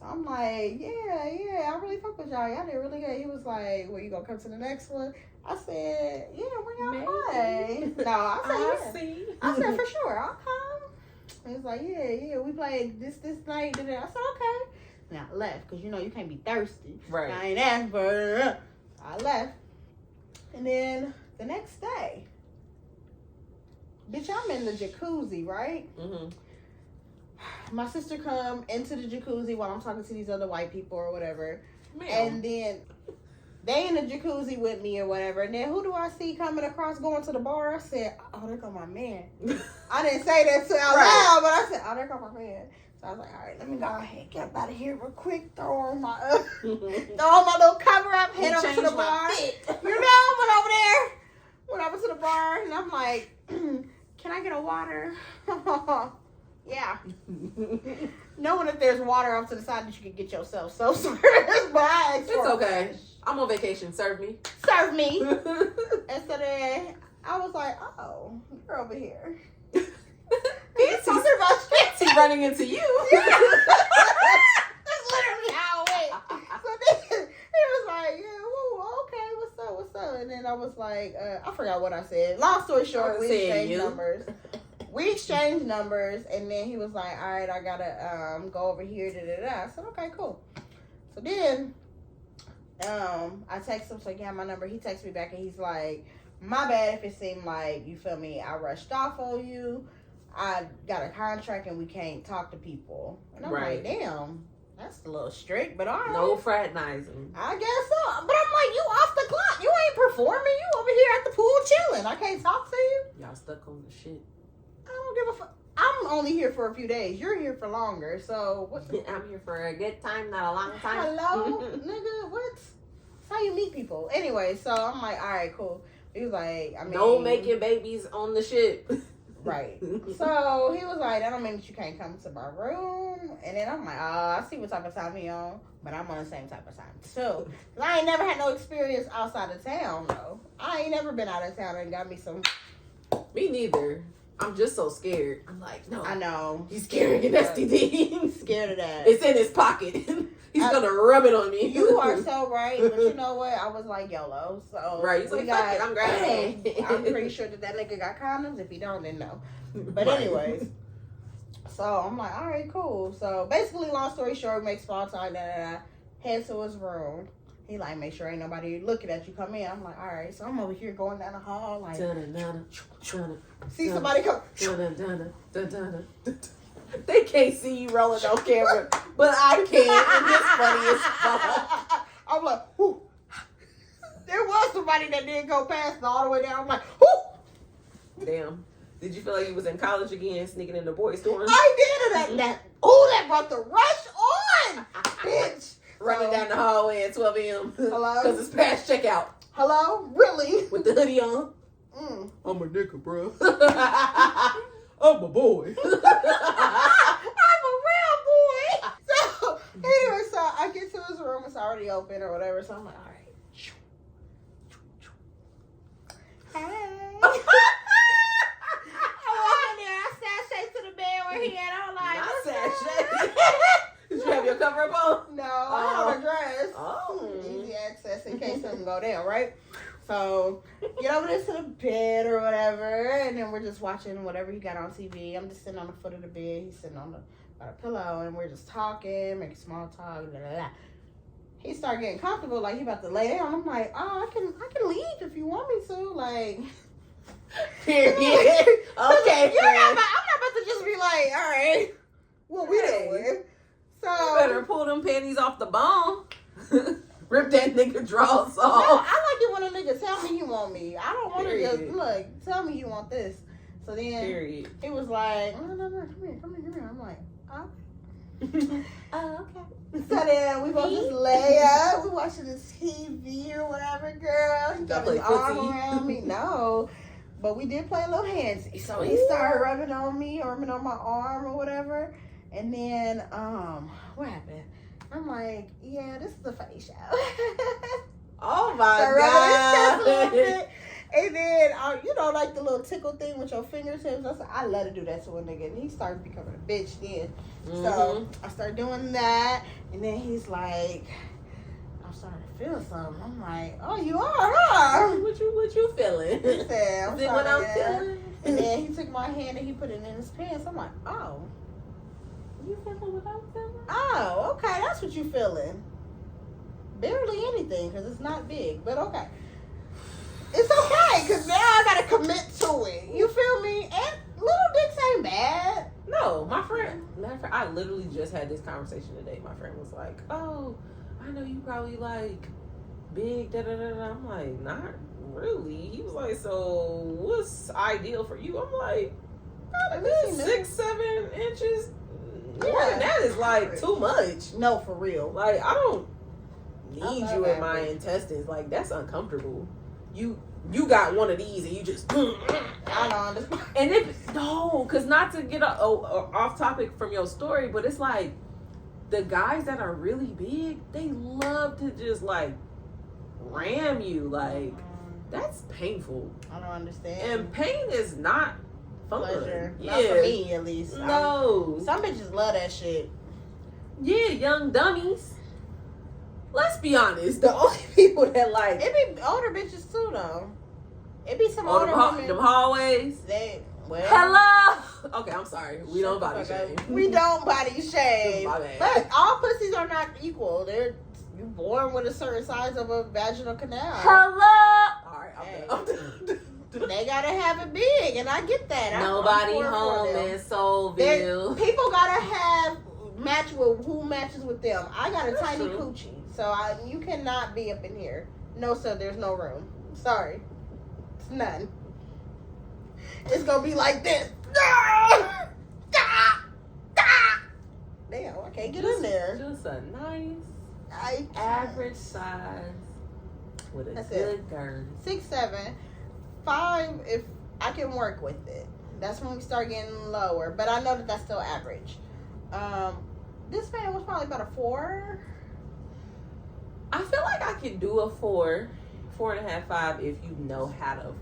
So I'm like, yeah, I really fuck with y'all. Y'all did really good. He was like, well, you gonna come to the next one? I said, yeah, when y'all play. No, I said, yeah. I said, for sure, I'll come. He was like, yeah, we played this night. I said, okay. Now I left, because you know you can't be thirsty.
Right.
I ain't asked for I left. And then the next day, bitch, I'm in the jacuzzi, right?
Mm-hmm.
My sister come into the jacuzzi while I'm talking to these other white people or whatever.
Ma'am.
And then they in the jacuzzi with me or whatever. And then who do I see coming across going to the bar? I said, oh, there go my man. I didn't say that out loud, but I said, oh, there go my man. So I was like, all right, let me go ahead, get up out of here real quick, throw on my little cover up, head over to the bar. You know, went over to the bar, and I'm like, can I get a water? Yeah. Knowing that there's water off to the side that you can get yourself so served. It's
okay. I'm on vacation. Serve me.
Serve me. And so then I was like, oh, you're over here. He's talking about shit.
He's running into you.
Yeah. That's literally how it went. So then he was like, yeah, woo, okay, what's up? And then I was like, I forgot what I said. Long story short, we exchanged numbers. We exchanged numbers, and then he was like, all right, I gotta go over here, da-da-da. I said, okay, cool. So then I text him, so yeah, my number. He texts me back, and he's like, my bad if it seemed like, you feel me, I rushed off on you. I got a contract, and we can't talk to people. And I'm like, damn, that's a little strict, but all right.
No fraternizing.
I guess so. But I'm like, you off the clock. You ain't performing. You over here at the pool chilling. I can't talk to you.
Y'all stuck on the shit.
I don't give a fuck. I'm only here for a few days. You're here for longer. So what?
I'm here for a good time, not a long time.
Hello, nigga. What? That's how you meet people. Anyway, so I'm like, all right, cool. He was like, I mean,
no making babies on the ship.
Right. So he was like, that don't mean that you can't come to my room. And then I'm like, oh, I see what type of time he on, but I'm on the same type of time too. Cause I ain't never had no experience outside of town though. I ain't never been out of town and got me some.
Me neither. I'm just so scared. I'm like, no.
I know.
He's carrying an STD.
Scared of that.
It's in his pocket. He's gonna rub it on me.
You are so right, but you know what? I was like YOLO, so
right. He's like, fuck it, I'm grabbing.
I'm pretty sure that nigga got condoms. If he don't, then no. But anyways, so I'm like, all right, cool. So basically, long story short, make small talk. Head to his room. He like, make sure ain't nobody looking at you come in. I'm like, all right. So I'm over here going down the hall like, see somebody come.
They can't see you rolling on camera, but I can, and it's funny as fuck.
I'm like, whoo. There was somebody that didn't go past all the way down. I'm like, whoo.
Damn. Did you feel like you was in college again, sneaking in the boys' dorm?
I did. That brought the rush on, bitch.
Running down the hallway at 12 a.m.
Hello?
Because it's past checkout.
Hello? Really?
With the hoodie on. I'm a nigga, bro. I'm a boy.
I'm a real boy. So, anyway, so I get to his room. It's already open or whatever. So I'm like, all right. Hey. I walk in there. I sashay to the bed where he at. I'm like,
not
sashay.
Did you have your cover up on?
No, I have a dress.
Oh.
Easy access in case something go down, right? So, get over this to the bed or whatever, and then we're just watching whatever he got on TV. I'm just sitting on the foot of the bed. He's sitting on a pillow, and we're just talking, making small talk. Blah, blah, blah. He started getting comfortable, like he about to lay down. I'm like, oh, I can leave if you want me to, like.
Period. Okay,
I'm not about to just be like, all right, what we doing? So
you better pull them panties off the bone. Rip that nigga drawers off.
No, I like it when a nigga tell me you want me. I don't want to just look. Tell me you want this. So then he was like, no, come here. I'm like, oh. Oh, okay. So then we both just lay up. We watching this TV or whatever, girl. He got his arm around me. No. But we did play a little handsy. So he started rubbing on me, rubbing on my arm or whatever. And then, what happened? I'm like, yeah, this is a face show.
Oh my God.
And then, you know, like the little tickle thing with your fingertips. I love to do that to a nigga. And he started becoming a bitch then. Mm-hmm. So I started doing that. And then he's like, I'm starting to feel something. I'm like, oh, you are, huh?
What you feeling?
He said, I'm
what I'm feeling?
And then he took my hand and he put it in his pants. I'm like, oh.
You feeling what I'm feeling?
Oh, okay. That's what you feeling. Barely anything because it's not big, but okay. It's okay because now I got to commit to it. You feel me? And little dicks ain't bad.
No, my friend, I literally just had this conversation today. My friend was like, oh, I know you probably like big, da-da-da-da. I'm like, not really. He was like, so what's ideal for you? I'm like, 6-7 inches. Yeah, that is like too much.
No, for real.
Like, I don't need you in my intestines. Like, that's uncomfortable. You got one of these and you just.
I don't understand.
And because not to get off topic from your story, but it's like the guys that are really big, they love to just like ram you. Like, that's painful.
I don't understand.
And pain is not fun.
Pleasure. Not for me, at least.
No.
Some bitches love that shit.
Yeah, young dummies. Let's be honest. The only people that like
it be older bitches too, though. It be some older women.
Them hallways. Hello. Okay, I'm sorry. We don't body shame.
We don't body shame. But all pussies are not equal. You born with a certain size of a vaginal canal.
Hello. All right, I'm done.
They gotta have it big, and I get that.
Nobody home in Soulville.
People gotta match with who matches with them. I got a tiny coochie, so you cannot be up in here. No, sir, there's no room. Sorry, it's none. It's gonna be like this. Damn, I can't get in there.
Just a nice, average size with a good girth.
6'7". 5 if I can work with it. That's when we start getting lower. But I know that's still average. This man was probably about a 4.
I feel like I can do a 4, 4.5, 5 if you know how to.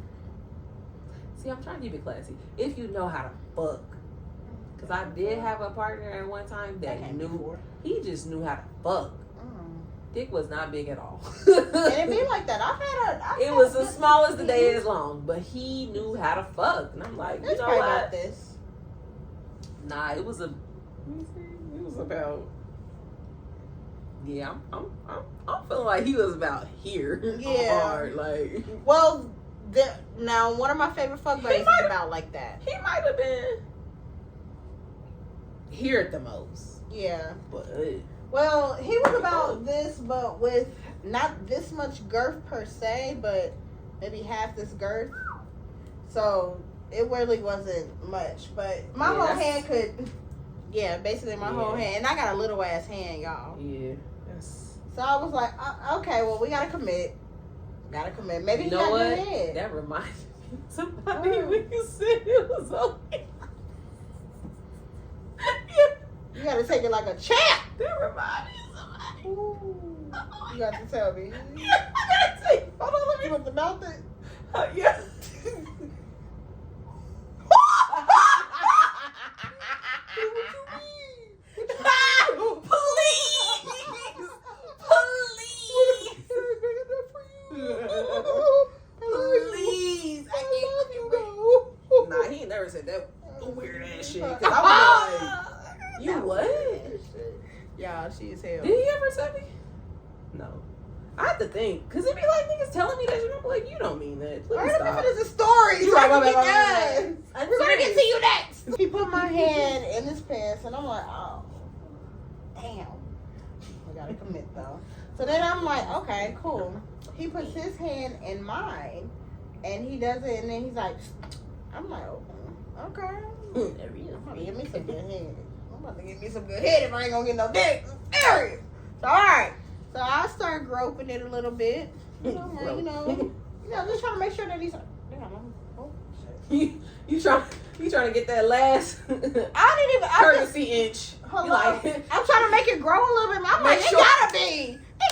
See, I'm trying to keep it classy. If you know how to fuck. Because I did have a partner at one time that he just knew how to fuck. Dick was not big at all.
And it be like that.
It was as small as the day is long, but he knew how to fuck, and I'm like, you know what?
This.
Nah, it was about. Yeah, I'm feeling like he was about here.
Yeah,
hard, like.
Well, now one of my favorite fuck buddies is about like that.
He might have been here at the most.
Yeah,
but.
Well, he was about this, but with not this much girth per se, but maybe half this girth. So it really wasn't much. But my whole hand could, basically my whole hand. And I got a little ass hand, y'all.
Yeah.
So I was like, okay, well, we got to commit. Maybe
you know what? That reminded me of somebody when you said it was okay.
You got to take it like a champ.
That reminds me of somebody.
Ooh. You got to tell me.
Yeah, I gotta take.
Hold on, let me put the mouth in.
Yeah. Please. said that weird ass shit. Cause I was like, you what?
Y'all, she is hell.
Did he ever say me? No. I have to think. Cause it be like niggas telling me that shit. I'm like, you don't mean that. Please stop.
This is a story.
You right, my bad.
We're gonna get to you next. He put my hand in his pants, and I'm like, oh, damn. I gotta commit though. So then I'm like, okay, cool. He puts his hand in mine, and he does it, and then he's like, I'm like, okay. I'm about to give me some good head. I'm about to give me some good head if I ain't gonna get no dick. Serious. So all right. So I start groping it a little bit. You know, just trying to make sure that he's.
You trying to get that last courtesy inch.
Hold on. I'm trying to make it grow a little bit. I'm like, it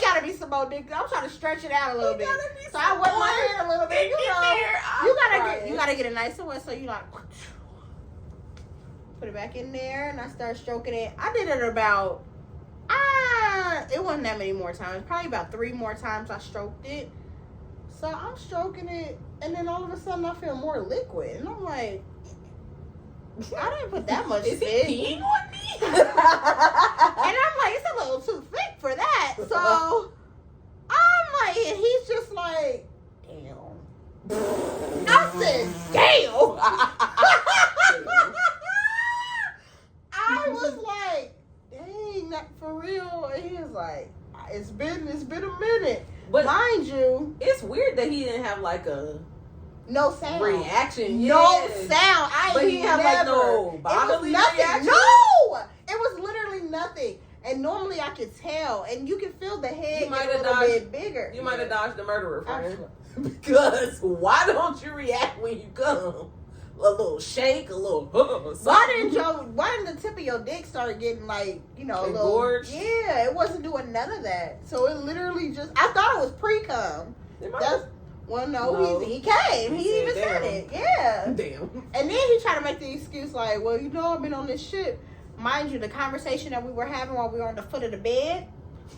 gotta be some more dick. I'm trying to stretch it out a little bit. So I wet my hand a little bit. You gotta get it nice and wet. So you like put it back in there, and I start stroking it. I did it about it wasn't that many more times. Probably about 3 more times I stroked it. So I'm stroking it, and then all of a sudden I feel more liquid, and I'm like, I didn't put that much
spit. Is he peeing on me?
And I'm like, it's a little too thick for that. So I'm like, and he's just like, damn. I said, damn. I was like, dang, not for real. And he was like, it's been a minute. But mind you,
it's weird that he didn't have like a
no sound
reaction.
No sound.
But he had like no bodily reaction.
No, it was literally nothing. And normally I could tell, and you can feel the head get a little bit bigger.
You might have dodged the murderer, friend. Because why don't you react when you come? A little shake, a little
why didn't the tip of your dick start getting like, a little
gorge?
Yeah, it wasn't doing none of that. So it literally just, I thought it was pre-cum. He came. He even said it. Yeah.
Damn.
And then he tried to make the excuse like, well, I've been on this ship. Mind you, the conversation that we were having while we were on the foot of the bed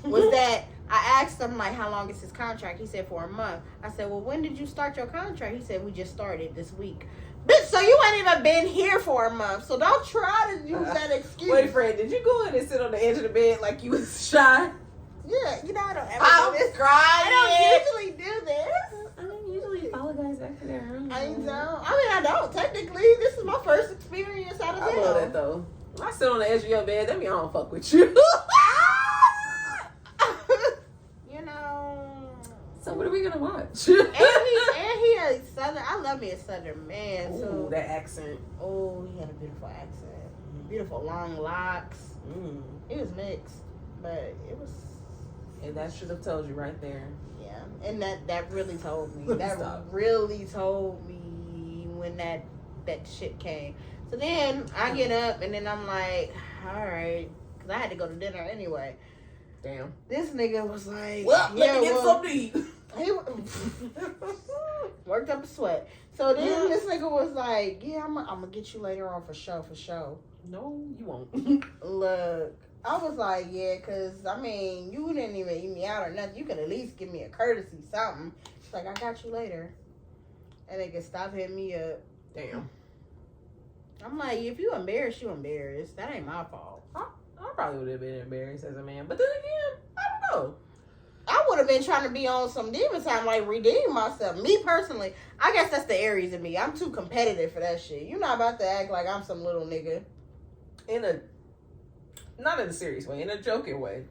was that I asked him, like, how long is his contract? He said, for a month. I said, well, when did you start your contract? He said, we just started this week. Bitch, so you ain't even been here for a month. So don't try to use that excuse.
Wait, friend, did you go in and sit on the edge of the bed like you was shy?
Yeah, I don't ever
do this.
I don't usually do this.
I don't usually apologize after their room.
I don't. Technically, this is my first experience out of
I love that, though. When I sit on the edge of your bed, that means I don't fuck with you. So what are we gonna watch?
and he a southern. I love me a southern man.
Ooh,
so
that accent.
Oh, he had a beautiful accent. Beautiful long locks. It was mixed, but it was.
And that should have told you right there.
Yeah, and that really told me. That really told me when that shit came. So then I get up and then I'm like, all right, because I had to go to dinner anyway.
Damn.
This nigga was like,
let me get something to eat.
He worked up a sweat. So then this nigga was like, yeah, I'm gonna get you later on for sure.
No, you won't.
Look, I was like, yeah, because, you didn't even eat me out or nothing. You could at least give me a courtesy, something. She's like, I got you later. And they could stop hitting me up.
Damn.
I'm like, if you embarrassed, you embarrassed. That ain't my fault.
I probably would have been embarrassed as a man. But then again, I don't know.
I would have been trying to be on some demon time, like redeem myself. Me personally, I guess that's the Aries in me. I'm too competitive for that shit. You're not about to act like I'm some little nigga.
Not in a serious way, in a joking way.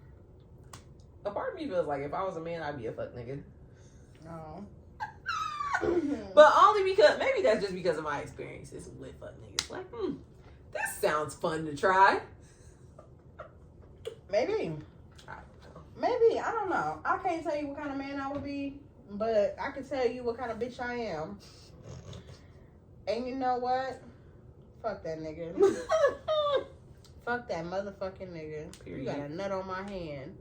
A part of me feels like if I was a man, I'd be a fuck nigga.
No.
But only because, maybe that's just because of my experiences with fuck niggas. Like, this sounds fun to try.
Maybe. Maybe. I don't know. I can't tell you what kind of man I would be, but I can tell you what kind of bitch I am. And you know what? Fuck that nigga. Fuck that motherfucking nigga. Period. You got a nut on my hand.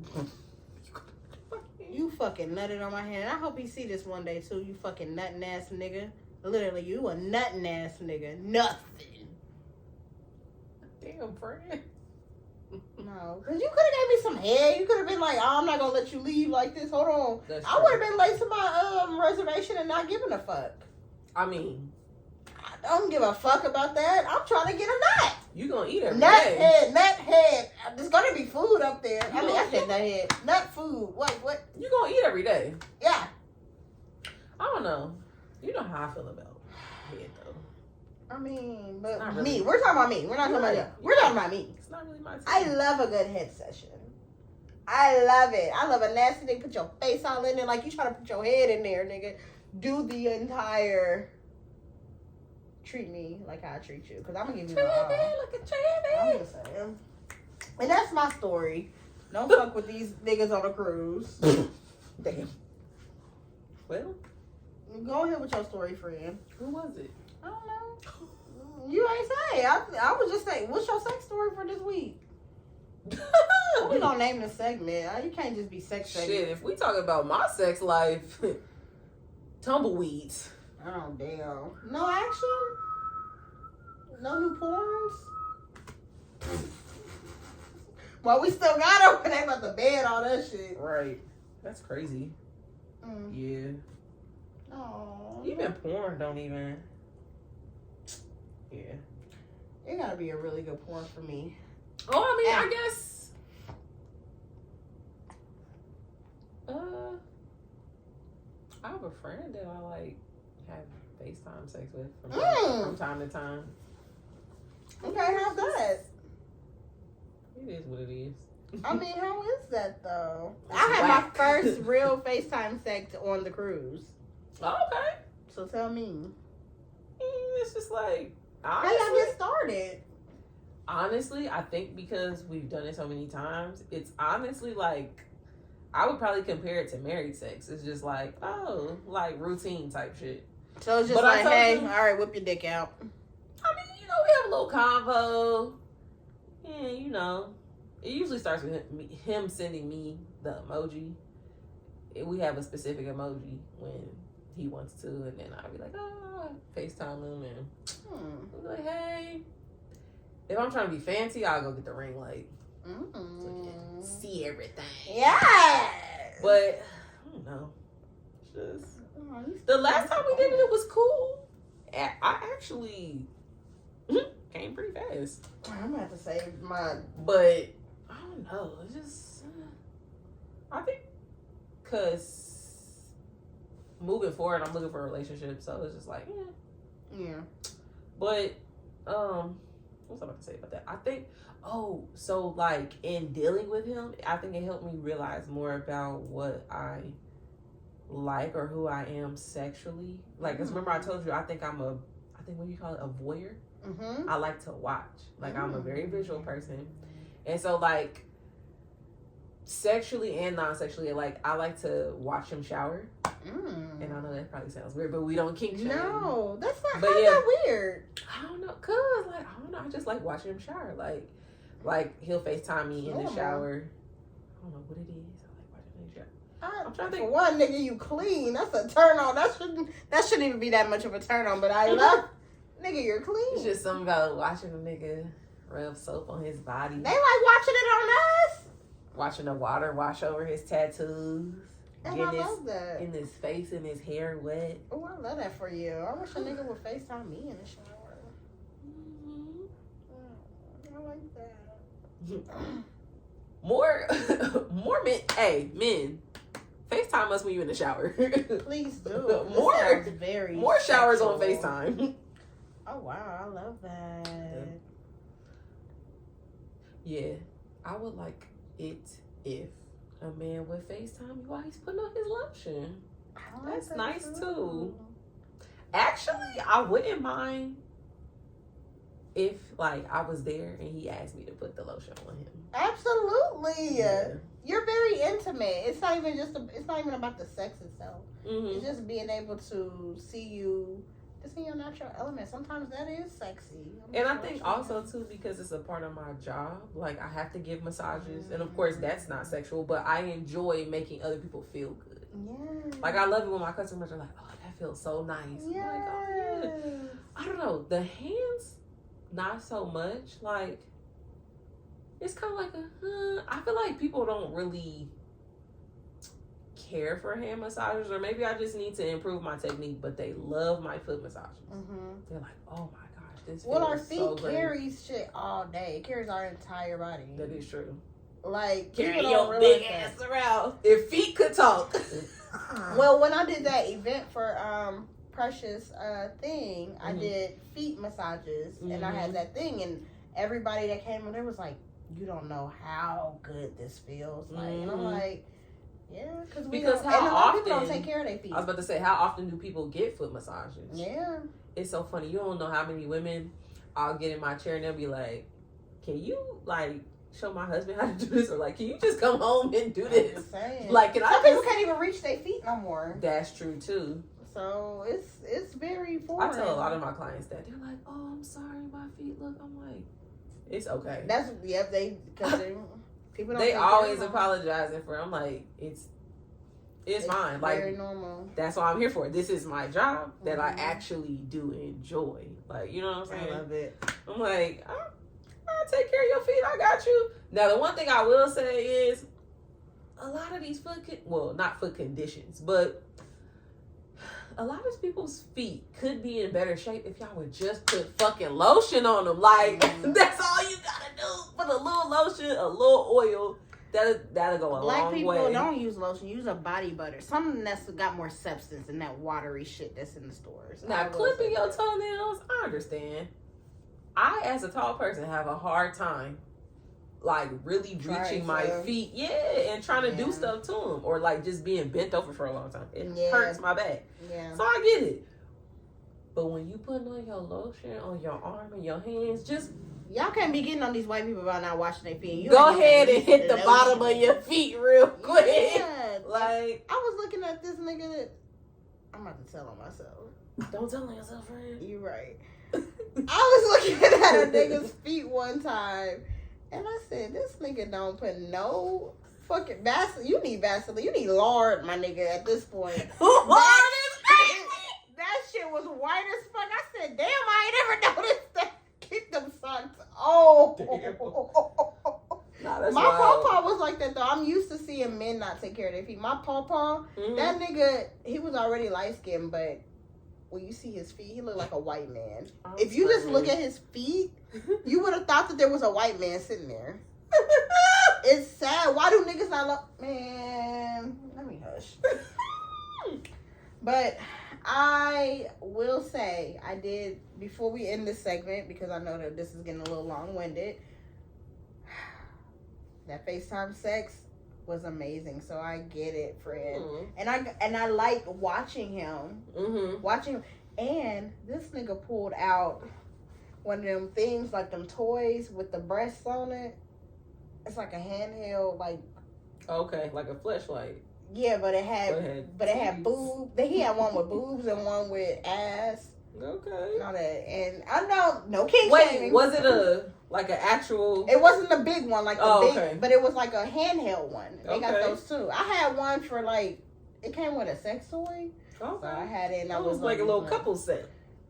You fucking nutted on my hand. And I hope he see this one day too. You fucking nutting ass nigga. Literally, you a nutting ass nigga. Nothing.
Damn, friend.
No, because you could have gave me some head. You could have been like, oh, I'm not going to let you leave like this. Hold on. I would have been late to my reservation and not giving a fuck.
I mean,
I don't give a fuck about that. I'm trying to get a nut.
You gonna eat every
Nut
day.
nut head. There's gonna be food up there. I said nut head. Nut food. What?
You gonna eat every day.
Yeah.
I don't know. You know how I feel about head though.
I mean, but
really.
me. We're talking about me. We're not talking about you. We're talking about me.
It's not really my thing.
I love a good head session. I love it. I love a nasty thing. Put your face all in there like you trying to put your head in there, nigga. Do the entire. Treat me like how I treat you, because I'm gonna give you my all.
Like a cherry.
I'm just saying. And that's my story. Don't fuck with these niggas on a cruise.
Damn. Well,
go ahead with your story, friend.
who was it?
I don't know. You ain't say. I was just saying, what's your sex story for this week? We gonna name the segment. You can't just be sex segment.
Shit, if we talk about my sex life, tumbleweeds.
Oh, damn. No action? No new porns? Well, we still got over there about the bed, all that shit.
Right. That's crazy. Yeah.
Oh.
Even porn don't even. Yeah.
It gotta be a really good porn for me.
Oh, I mean, I guess. I have a friend that I like have FaceTime sex with from time to time.
Okay, how's that?
It is what it is.
I mean, how is that though?
It's
I had
whack.
my first real FaceTime sex on the cruise.
Oh, okay.
So tell me.
It's just like,
How y'all get started?
honestly, I think because we've done it so many times, it's honestly like, I would probably compare it to married sex. It's just like, oh, like routine type shit.
So it's just
But I
like,
told
hey,
you-
all right, whip your dick out.
I mean, you know, we have a little convo. Yeah, you know. It usually starts with him sending me the emoji. We have a specific emoji when he wants to, and then I'll be like, oh, FaceTime him, and we'll be like, hey. If I'm trying to be fancy, I'll go get the ring light. So you can see everything.
Yeah.
But, I don't know. Just, the last time we did it, it was cool. I actually came pretty fast.
I'm gonna have to save my.
But I don't know. It's just I think because moving forward, I'm looking for a relationship, so it's just like
Yeah.
But what's I about to say about that? I think so like in dealing with him, I think it helped me realize more about what I like or who I am sexually. Like, 'cause remember I told you I think what do you call it, a voyeur.
Mm-hmm.
I like to watch. Like, I'm a very visual person. And so, like, sexually and non-sexually, like, I like to watch him shower. And I know that probably sounds weird, but we don't kink shame.
No, that's not.
But
How's
yeah.
that weird?
I don't know. Cause, like, I don't know. I just like watching him shower. Like he'll FaceTime me in the shower. I don't know what it is. I like watching him shower. I'm trying to think.
For one, nigga, you clean. That's a turn on. That shouldn't even be that much of a turn on. But I love, nigga, you're clean.
It's just something about watching a nigga rub soap on his body.
They like watching it on us.
Watching the water wash over his tattoos.
And I love that.
In his face and his hair wet.
Oh, I love that for you. I wish a nigga would FaceTime me in the shower. I like that.
More men. Hey, men. FaceTime us when you in the shower.
Please do.
More showers
sexual.
on FaceTime.
Oh wow, I love that.
Yeah, I would like it if a man would FaceTime me while he's putting on his lotion. That's nice too. Actually, I wouldn't mind if like I was there and he asked me to put the lotion on him.
Absolutely.
Yeah.
You're very intimate. It's not even it's not even about the sex itself.
Mm-hmm.
It's just being able to see you just in your natural element. Sometimes that is sexy.
And I think also too, because it's a part of my job, like I have to give massages, and of course that's not sexual, but I enjoy making other people feel good.
Yeah.
Like I love it when my customers are like, "Oh, that feels so nice."
Yeah.
I'm like, "Oh yeah." I don't know, the hands, not so much. Like it's kind of like I feel like people don't really care for hand massages, or maybe I just need to improve my technique, but they love my foot massages. They're like, oh my gosh, this feels
our feet
so great.
carries shit all day. It carries our entire body.
That is true.
Like,
carry your big ass around. If feet could talk.
Well, when I did that event for Precious thing, I did feet massages, and I had that thing, and everybody that came in there was like, you don't know how good this feels like. And I'm like, yeah, because
how
and a lot
often
of people don't take care of their feet.
I was about to say, how often do people get foot massages?
Yeah,
it's so funny. You don't know how many women I'll get in my chair and they'll be like, can you like show my husband how to do this, or like, can you just come home and do this? Like,
some people can't even reach their feet no more.
That's true too.
So it's very foreign.
I tell a lot of my clients that they're like, oh, I'm sorry, my feet look. I'm like, it's okay.
That's people don't.
They always apologizing for. I'm like, it's fine. Like,
very normal.
That's what I'm here for. This is my job that I actually do enjoy. Like, you know what I'm saying?
I love it.
I'm like, I'll take care of your feet. I got you. Now, the one thing I will say is, a lot of these not foot conditions, but a lot of people's feet could be in better shape if y'all would just put fucking lotion on them. Like, that's all you gotta do. Put a little lotion, a little oil. That'll go a long way.
Black people don't use lotion. Use a body butter. Something that's got more substance than that watery shit that's in the stores.
Now, clipping your toenails, I understand. I, as a tall person, have a hard time, like, really reaching my feet. Yeah, and trying to do stuff to them. Or, like, just being bent over for a long time. It hurts my back.
Yeah.
So, I get it. But when you putting on your lotion on your arm and your hands, just...
Y'all can't be getting on these white people about not washing their feet.
Go ahead and hit the bottom of your feet real quick.
Yeah.
Like,
I was looking at this nigga that... I'm about to tell on myself.
Don't tell on yourself, friend.
You right. I was looking at a nigga's feet one time, and I said, this nigga don't put no fucking Vaseline. You need Vaseline. You need lard, my nigga, at this point.
Lard is crazy.
That shit was white as fuck. I said, damn, I ain't ever noticed that. Keep them socks. Oh.
Nah, that's
my
wild.
pawpaw was like that, though. I'm used to seeing men not take care of their feet. My pawpaw, that nigga, he was already light-skinned, but when you see his feet, he looked like a white man. If you just look at his feet, you would have thought that there was a white man sitting there. It's sad. Why do niggas not look? Man, let me hush. But I will say, I did, before we end this segment, because I know that this is getting a little long-winded, that FaceTime sex was amazing. So I get it, friend. And I like watching him. And this nigga pulled out one of them things, like them toys with the breasts on it. It's like a handheld, like...
Okay, like a fleshlight.
Yeah, but it had boobs. He had one with boobs and one with ass.
Okay.
And all that. And I know, no kink shaming.
Was it an actual...
It wasn't a big one, like the big,
okay.
but it was like a handheld one. They got those too. I had one for like, it came with a sex toy.
Okay.
So I had it and I
was like a little couple set.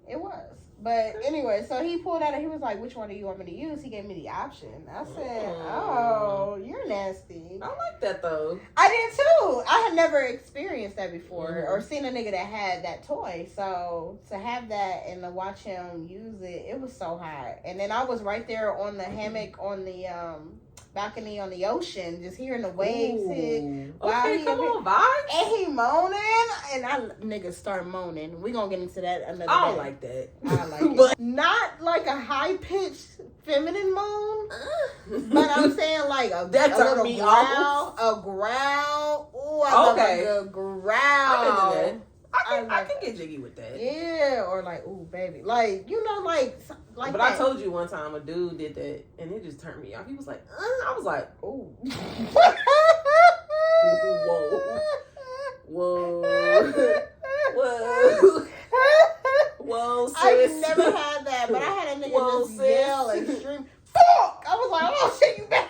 It was. But anyway, so he pulled out and he was like, which one do you want me to use? He gave me the option. I said, oh, you're nasty.
I like that though.
I did too. I had never experienced that before or seen a nigga that had that toy. So to have that and to watch him use it, it was so hot. And then I was right there on the hammock on the balcony on the ocean, just hearing the waves hit.
Okay, come on, vibes.
And he moaning, and niggas start moaning. We gonna get into that another day.
I don't like that.
I like it. But not like a high-pitched feminine moan, but I'm saying like a little growl. A growl. Ooh, I love a good growl.
I'm into that. I can get jiggy with that.
Yeah, or like, ooh, baby. Like, you know, like
but that. I told you one time a dude did that, and it just turned me off. He was like, I was like, ooh. Whoa. Whoa. Whoa, sis.
I've never had that, but I had a nigga just yell extreme. Fuck! I was like, oh shit, you mad?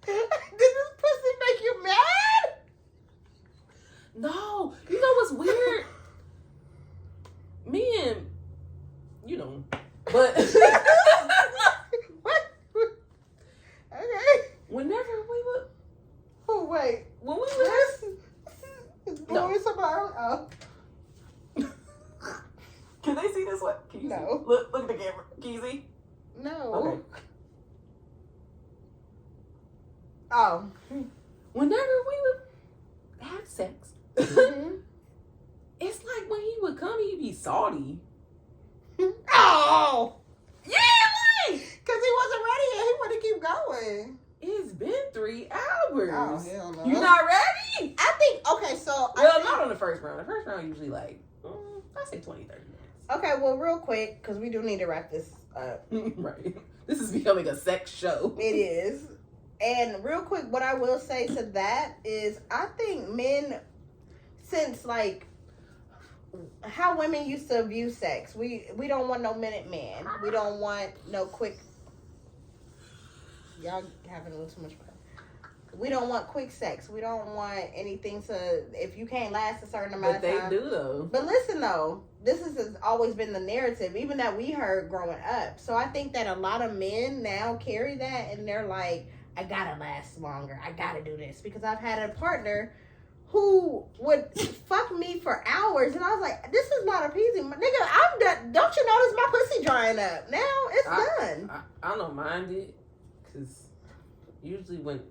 Did this pussy make you mad?
No. You know what's weird? Me and, you know, but.
What? Okay.
Whenever we would.
Oh, wait.
When we would. this way? Can you
No.
see? Look at the camera. Can you see?
No.
Okay.
Oh.
Whenever we would have sex,
Mm-hmm.
it's like when he would come, he'd be salty.
Oh.
Yeah, like
Because he wasn't ready yet. He wanted to keep going.
it's been 3 hours.
Oh, hell no.
You not ready?
I think, okay, so.
Well, not on the first round. The first round usually like, I say 20, 30 minutes.
Okay, well, real quick, because we do need to wrap this up.
Right. This is becoming a sex show.
It is. And real quick, what I will say to that is I think men, since like how women used to view sex, we don't want no minute man. We don't want no quick. Y'all having a little too much fun. We don't want quick sex. We don't want anything to, if you can't last a certain amount
But
of time.
they do though.
But listen though, this has always been the narrative, even that we heard growing up. So I think that a lot of men now carry that and they're like, I gotta last longer. I gotta do this. Because I've had a partner who would fuck me for hours and I was like, this is not appeasing. Nigga, I'm done. Don't you notice my pussy drying up? Now it's done.
I don't mind it. Because usually when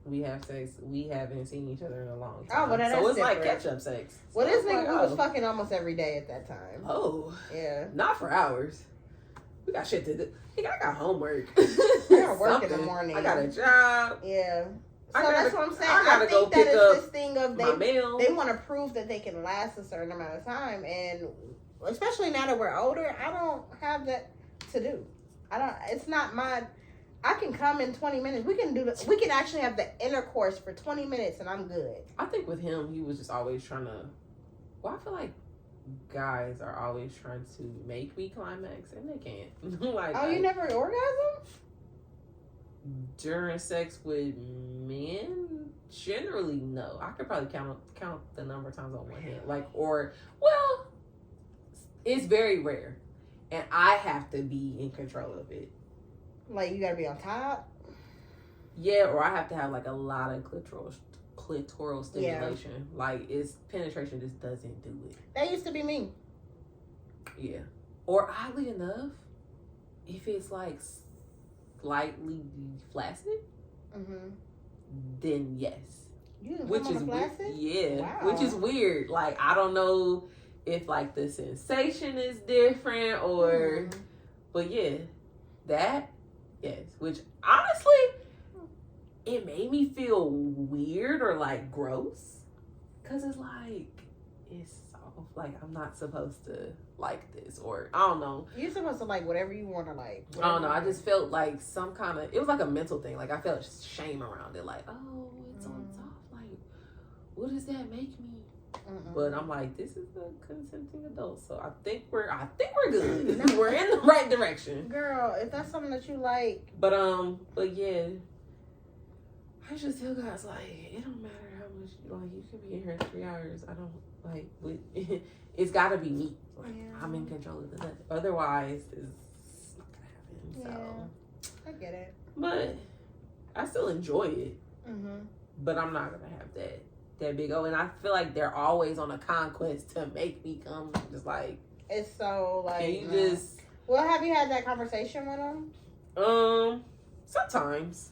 we have sex, we haven't seen each other in a long time.
Oh, well, that's
so it's
different.
like catch-up sex.
Well,
So
this
it's
nigga,
like,
we was fucking almost every day at that time.
Oh.
Yeah.
Not for hours. We got shit to do. Nigga, I got homework.
I gotta work in the
Something.
morning.
I got a job.
Yeah. So
I gotta-
that's what I'm saying.
I gotta
I
go
think that
pick
is
up
this thing of
My mail.
they want to prove that they can last a certain amount of time, and especially now that we're older, I don't have that to do. I don't. It's not my. I can come in 20 minutes. We can do the. We can actually have the intercourse for 20 minutes, and I'm good.
I think with him, he was just always trying to. Well, I feel like guys are always trying to make me climax, and they can't. Like,
Oh, you never orgasm?
during sex with men, generally no. I could probably count the number of times on one hand. Like, or well, it's very rare, and I have to be in control of it.
Like you gotta be on top.
Yeah, or I have to have like a lot of clitoral stimulation. Yeah. Like it's penetration just doesn't do it.
That used to be me.
Yeah. Or oddly enough, if it's like slightly flaccid, then yes.
You didn't
Which
come
is
on a flaccid?
yeah.
Wow.
Which is weird. Like I don't know if like the sensation is different or but yeah. That yes. Which honestly it made me feel weird or like gross. Cause it's like it's soft. Like I'm not supposed to like this or I don't know.
You're supposed to like whatever you want to like.
I don't know. I just felt like some kind of it was like a mental thing. Like I felt shame around it. Like, oh, it's on top. Like, what does that make me? But I'm like, this is a consenting adult, so I think we're good. We're in the right direction.
Girl, if that's something that you like.
But yeah. I just tell guys like it don't matter how much like you could be in here 3 hours. I don't like it's gotta be me. Like I'm in control of the otherwise it's not gonna happen. So
I get it.
but I still enjoy it. But I'm not gonna have that big O. And I feel like they're always on a conquest to make me come. Just like
it's so like.
Can you just?
Well, have you had that conversation with them?
Sometimes.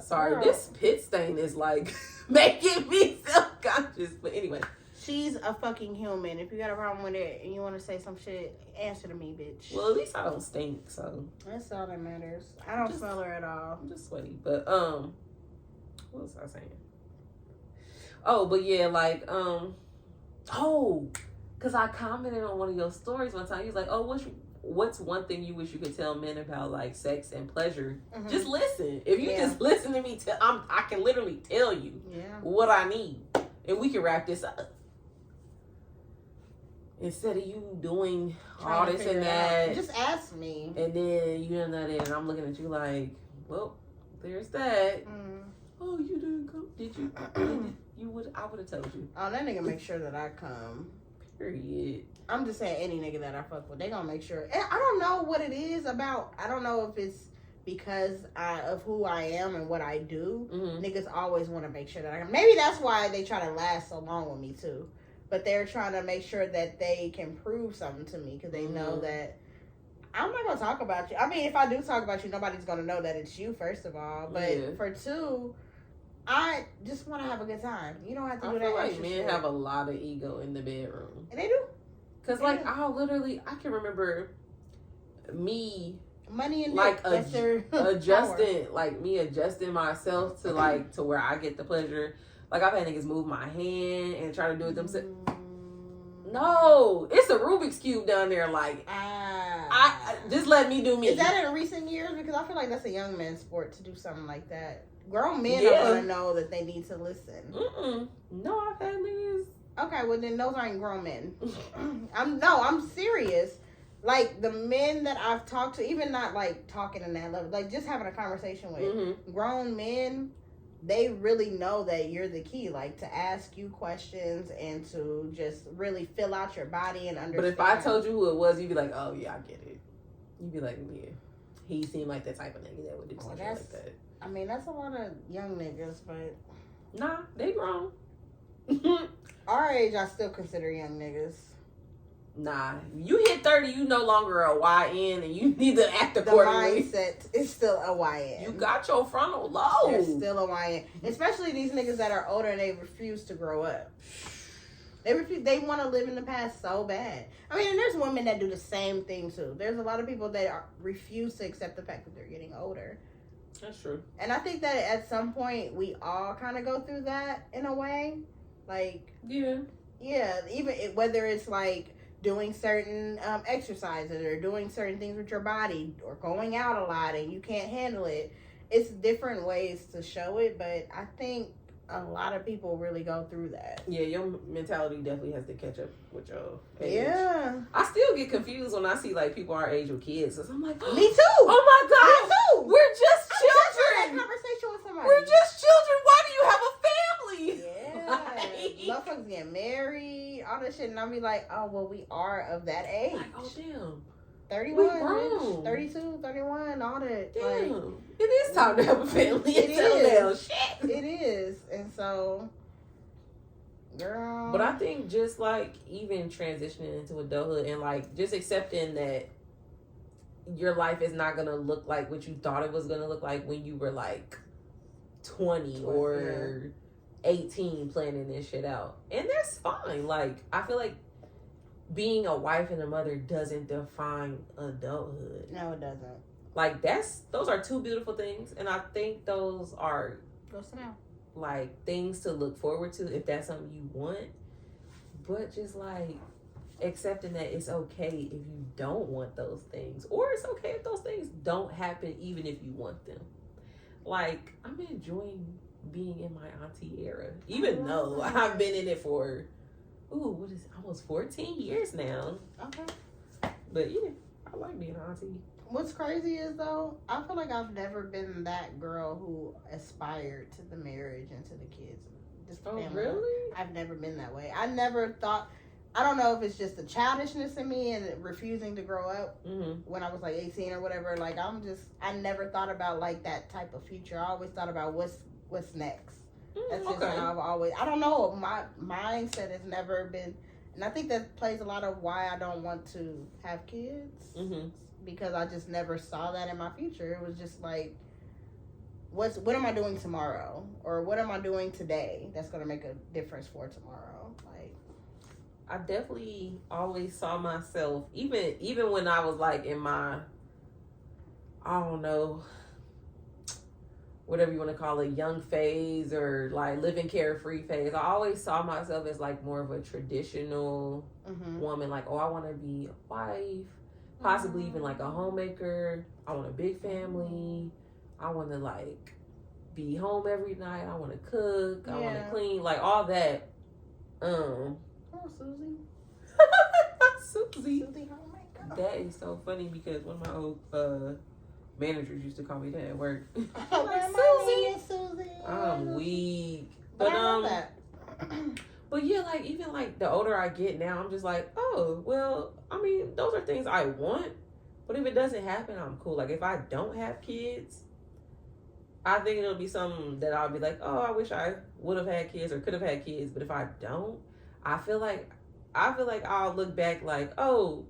Sorry,
girl. This pit stain is like making me self-conscious. But anyway.
She's a fucking human. If you got a problem with it and you want to say some shit, answer to me, bitch.
Well, at least I don't stink, so.
That's all that matters. I don't smell her at all.
I'm just sweaty. But, what was I saying? Oh, but yeah, like, because I commented on one of your stories one time. He was like, oh, what's one thing you wish you could tell men about, like, sex and pleasure? Just listen. If you just listen to me, I can literally tell you what I need. And we can wrap this up. Instead of you doing all this and that.
Just ask me.
And then you done that and I'm looking at you like, well, there's that. Oh, you didn't come. Did you? I would have told you.
Oh, that nigga make sure that I come.
Period.
I'm just saying any nigga that I fuck with, they gonna make sure. And I don't know what it is about. I don't know if it's because of who I am and what I do. Niggas always want to make sure that I come. Maybe that's why they try to last so long with me too. but they're trying to make sure that they can prove something to me because they know that I'm not going to talk about you. I mean, if I do talk about you, nobody's going to know that it's you, first of all. But for two, I just want to have a good time. You don't have to do that. I feel
like men have a lot of ego in the bedroom.
And they do.
Because, like, I can remember me...
Money and
like adjusting, like me adjusting myself to like to where I get the pleasure. Like I've had niggas move my hand and try to do it themselves. No, it's a Rubik's cube down there. Like I just let me do me.
Is that in recent years? Because I feel like that's a young man's sport to do something like that. Grown men are gonna know that they need to listen.
No, I've had niggas.
Okay, well then those aren't grown men. I'm serious. Like, the men that I've talked to, even not, like, talking in that level, like, just having a conversation with grown men, they really know that you're the key. Like, to ask you questions and to just really fill out your body and understand.
But if I told you who it was, you'd be like, oh, yeah, I get it. You'd be like, yeah. He seemed like the type of nigga that would do something like that.
I mean, that's a lot of young niggas, but...
Nah, they grown.
Our age, I still consider young niggas.
Nah, you hit 30, you no longer a YN, and you need to act accordingly.
The mindset is still a YN.
You got your frontal lobe.
They're still a YN. Especially these niggas that are older and they refuse to grow up. They want to live in the past so bad. I mean, and there's women that do the same thing too. There's a lot of people that refuse to accept the fact that they're getting older.
That's true.
And I think that at some point we all kind of go through that in a way. Like, yeah, even whether it's like doing certain exercises or doing certain things with your body or going out a lot and you can't handle it. It's different ways to show it, but I think a lot of people really go through that. Yeah,
your mentality definitely has to catch up with your age.
Yeah.
I still get confused when I see like people our age with kids. So I'm like,
me too.
Oh my God.
Me too.
We're just children.
I had that conversation with somebody.
We're just children. Why do you have a family?
Yeah. Motherfuckers get married, all that shit. And I'll be like, oh, well, we are of that age.
Like, oh, damn.
31, 32, 31, all that.
Damn.
Like,
it is time to have a family.
It is.
Shit.
It is. And so, girl.
But I think just like even transitioning into adulthood and like just accepting that your life is not going to look like what you thought it was going to look like when you were like 20 or 18 planning this shit out. And that's fine. Like, I feel like being a wife and a mother doesn't define adulthood.
No, it doesn't.
Like, those are two beautiful things. And I think those are like things to look forward to if that's something you want. But just like accepting that it's okay if you don't want those things. Or it's okay if those things don't happen even if you want them. Like, I'm enjoying being in my auntie era. Even though I've been in it for what is it? Almost 14 years now.
Okay.
But yeah, I like being an auntie.
What's crazy is though, I feel like I've never been that girl who aspired to the marriage and to the kids. Just the family.
Really?
I've never been that way. I never thought. I don't know if it's just the childishness in me and refusing to grow up when I was like 18 or whatever. Like I never thought about like that type of future. I always thought about what's next. That's just how I've always, I don't know, my mindset has never been, and I think that plays a lot of why I don't want to have kids, because I just never saw that in my future. It was just like, what am I doing tomorrow? Or what am I doing today that's going to make a difference for tomorrow? Like,
I definitely always saw myself, even when I was like in my, I don't know, whatever you want to call it, young phase or like living carefree phase. I always saw myself as like more of a traditional woman. Like, oh, I want to be a wife, possibly even like a homemaker. I want a big family. I want to like be home every night. I want to cook. I want to clean. Like all that.
Oh, Susie.
Susie.
Homemaker.
That is so funny because one of my old managers used to call me that at work.
Like, Susie.
I'm weak. But but yeah, like even like the older I get now, I'm just like, oh, well, I mean, those are things I want. But if it doesn't happen, I'm cool. Like if I don't have kids, I think it'll be something that I'll be like, oh, I wish I would have had kids or could have had kids. But if I don't, I feel like I'll look back like, oh,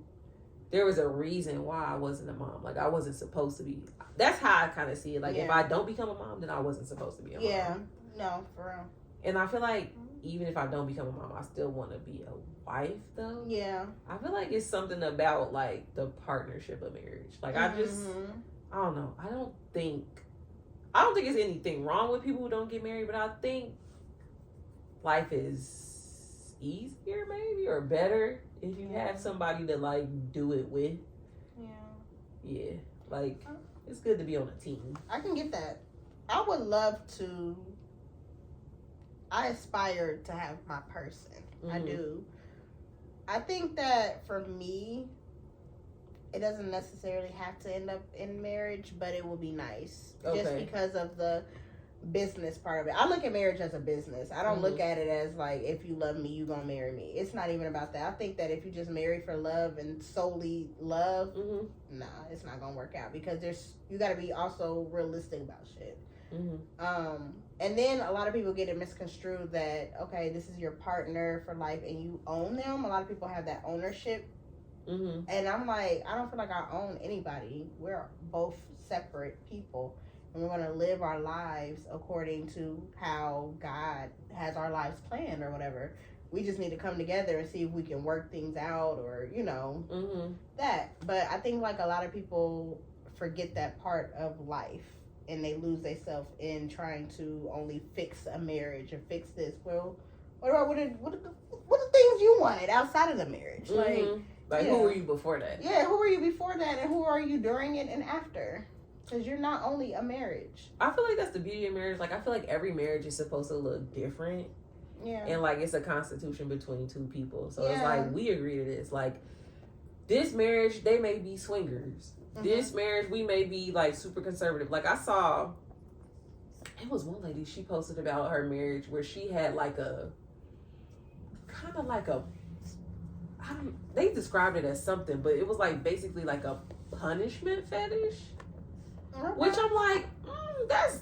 there was a reason why I wasn't a mom. Like, I wasn't supposed to be. That's how I kind of see it. Like, if I don't become a mom, then I wasn't supposed to be a mom.
Yeah, no, for real.
And I feel like even if I don't become a mom, I still want to be a wife, though.
Yeah.
I feel like it's something about, like, the partnership of marriage. Like, I don't know. I don't think there's anything wrong with people who don't get married, but I think life is easier, maybe, or better if you have somebody to, like, do it with. Yeah. Like, it's good to be on a team.
I can get that. I would love to. I aspire to have my person. I do. I think that for me, it doesn't necessarily have to end up in marriage, but it will be nice.
Okay.
Just because of the business part of it. I look at marriage as a business. I don't look at it as like, if you love me, you gonna marry me. It's not even about that. I think that if you just marry for love and solely love, nah, it's not gonna work out, because you gotta be also realistic about shit. And then a lot of people get it misconstrued that, okay, this is your partner for life and you own them. A lot of people have that ownership. And I'm like, I don't feel like I own anybody. We're both separate people, and we're going to live our lives according to how God has our lives planned or whatever. We just need to come together and see if we can work things out, or, you know, that. But I think like a lot of people forget that part of life, and they lose themselves in trying to only fix a marriage or fix this. Well, what are the things you wanted outside of the marriage? Like,
who were you before that?
Yeah, who were you before that, and who are you during it and after? Because you're not only a marriage.
I feel like that's the beauty of marriage. Like, I feel like every marriage is supposed to look different.
Yeah.
And, like, it's a constitution between two people. So it's like, we agree to this. Like, this marriage, they may be swingers. This marriage, we may be, like, super conservative. Like, I saw, it was one lady, she posted about her marriage where she had, like, they described it as something, but it was, like, basically, like, a punishment fetish. Which I'm like, that's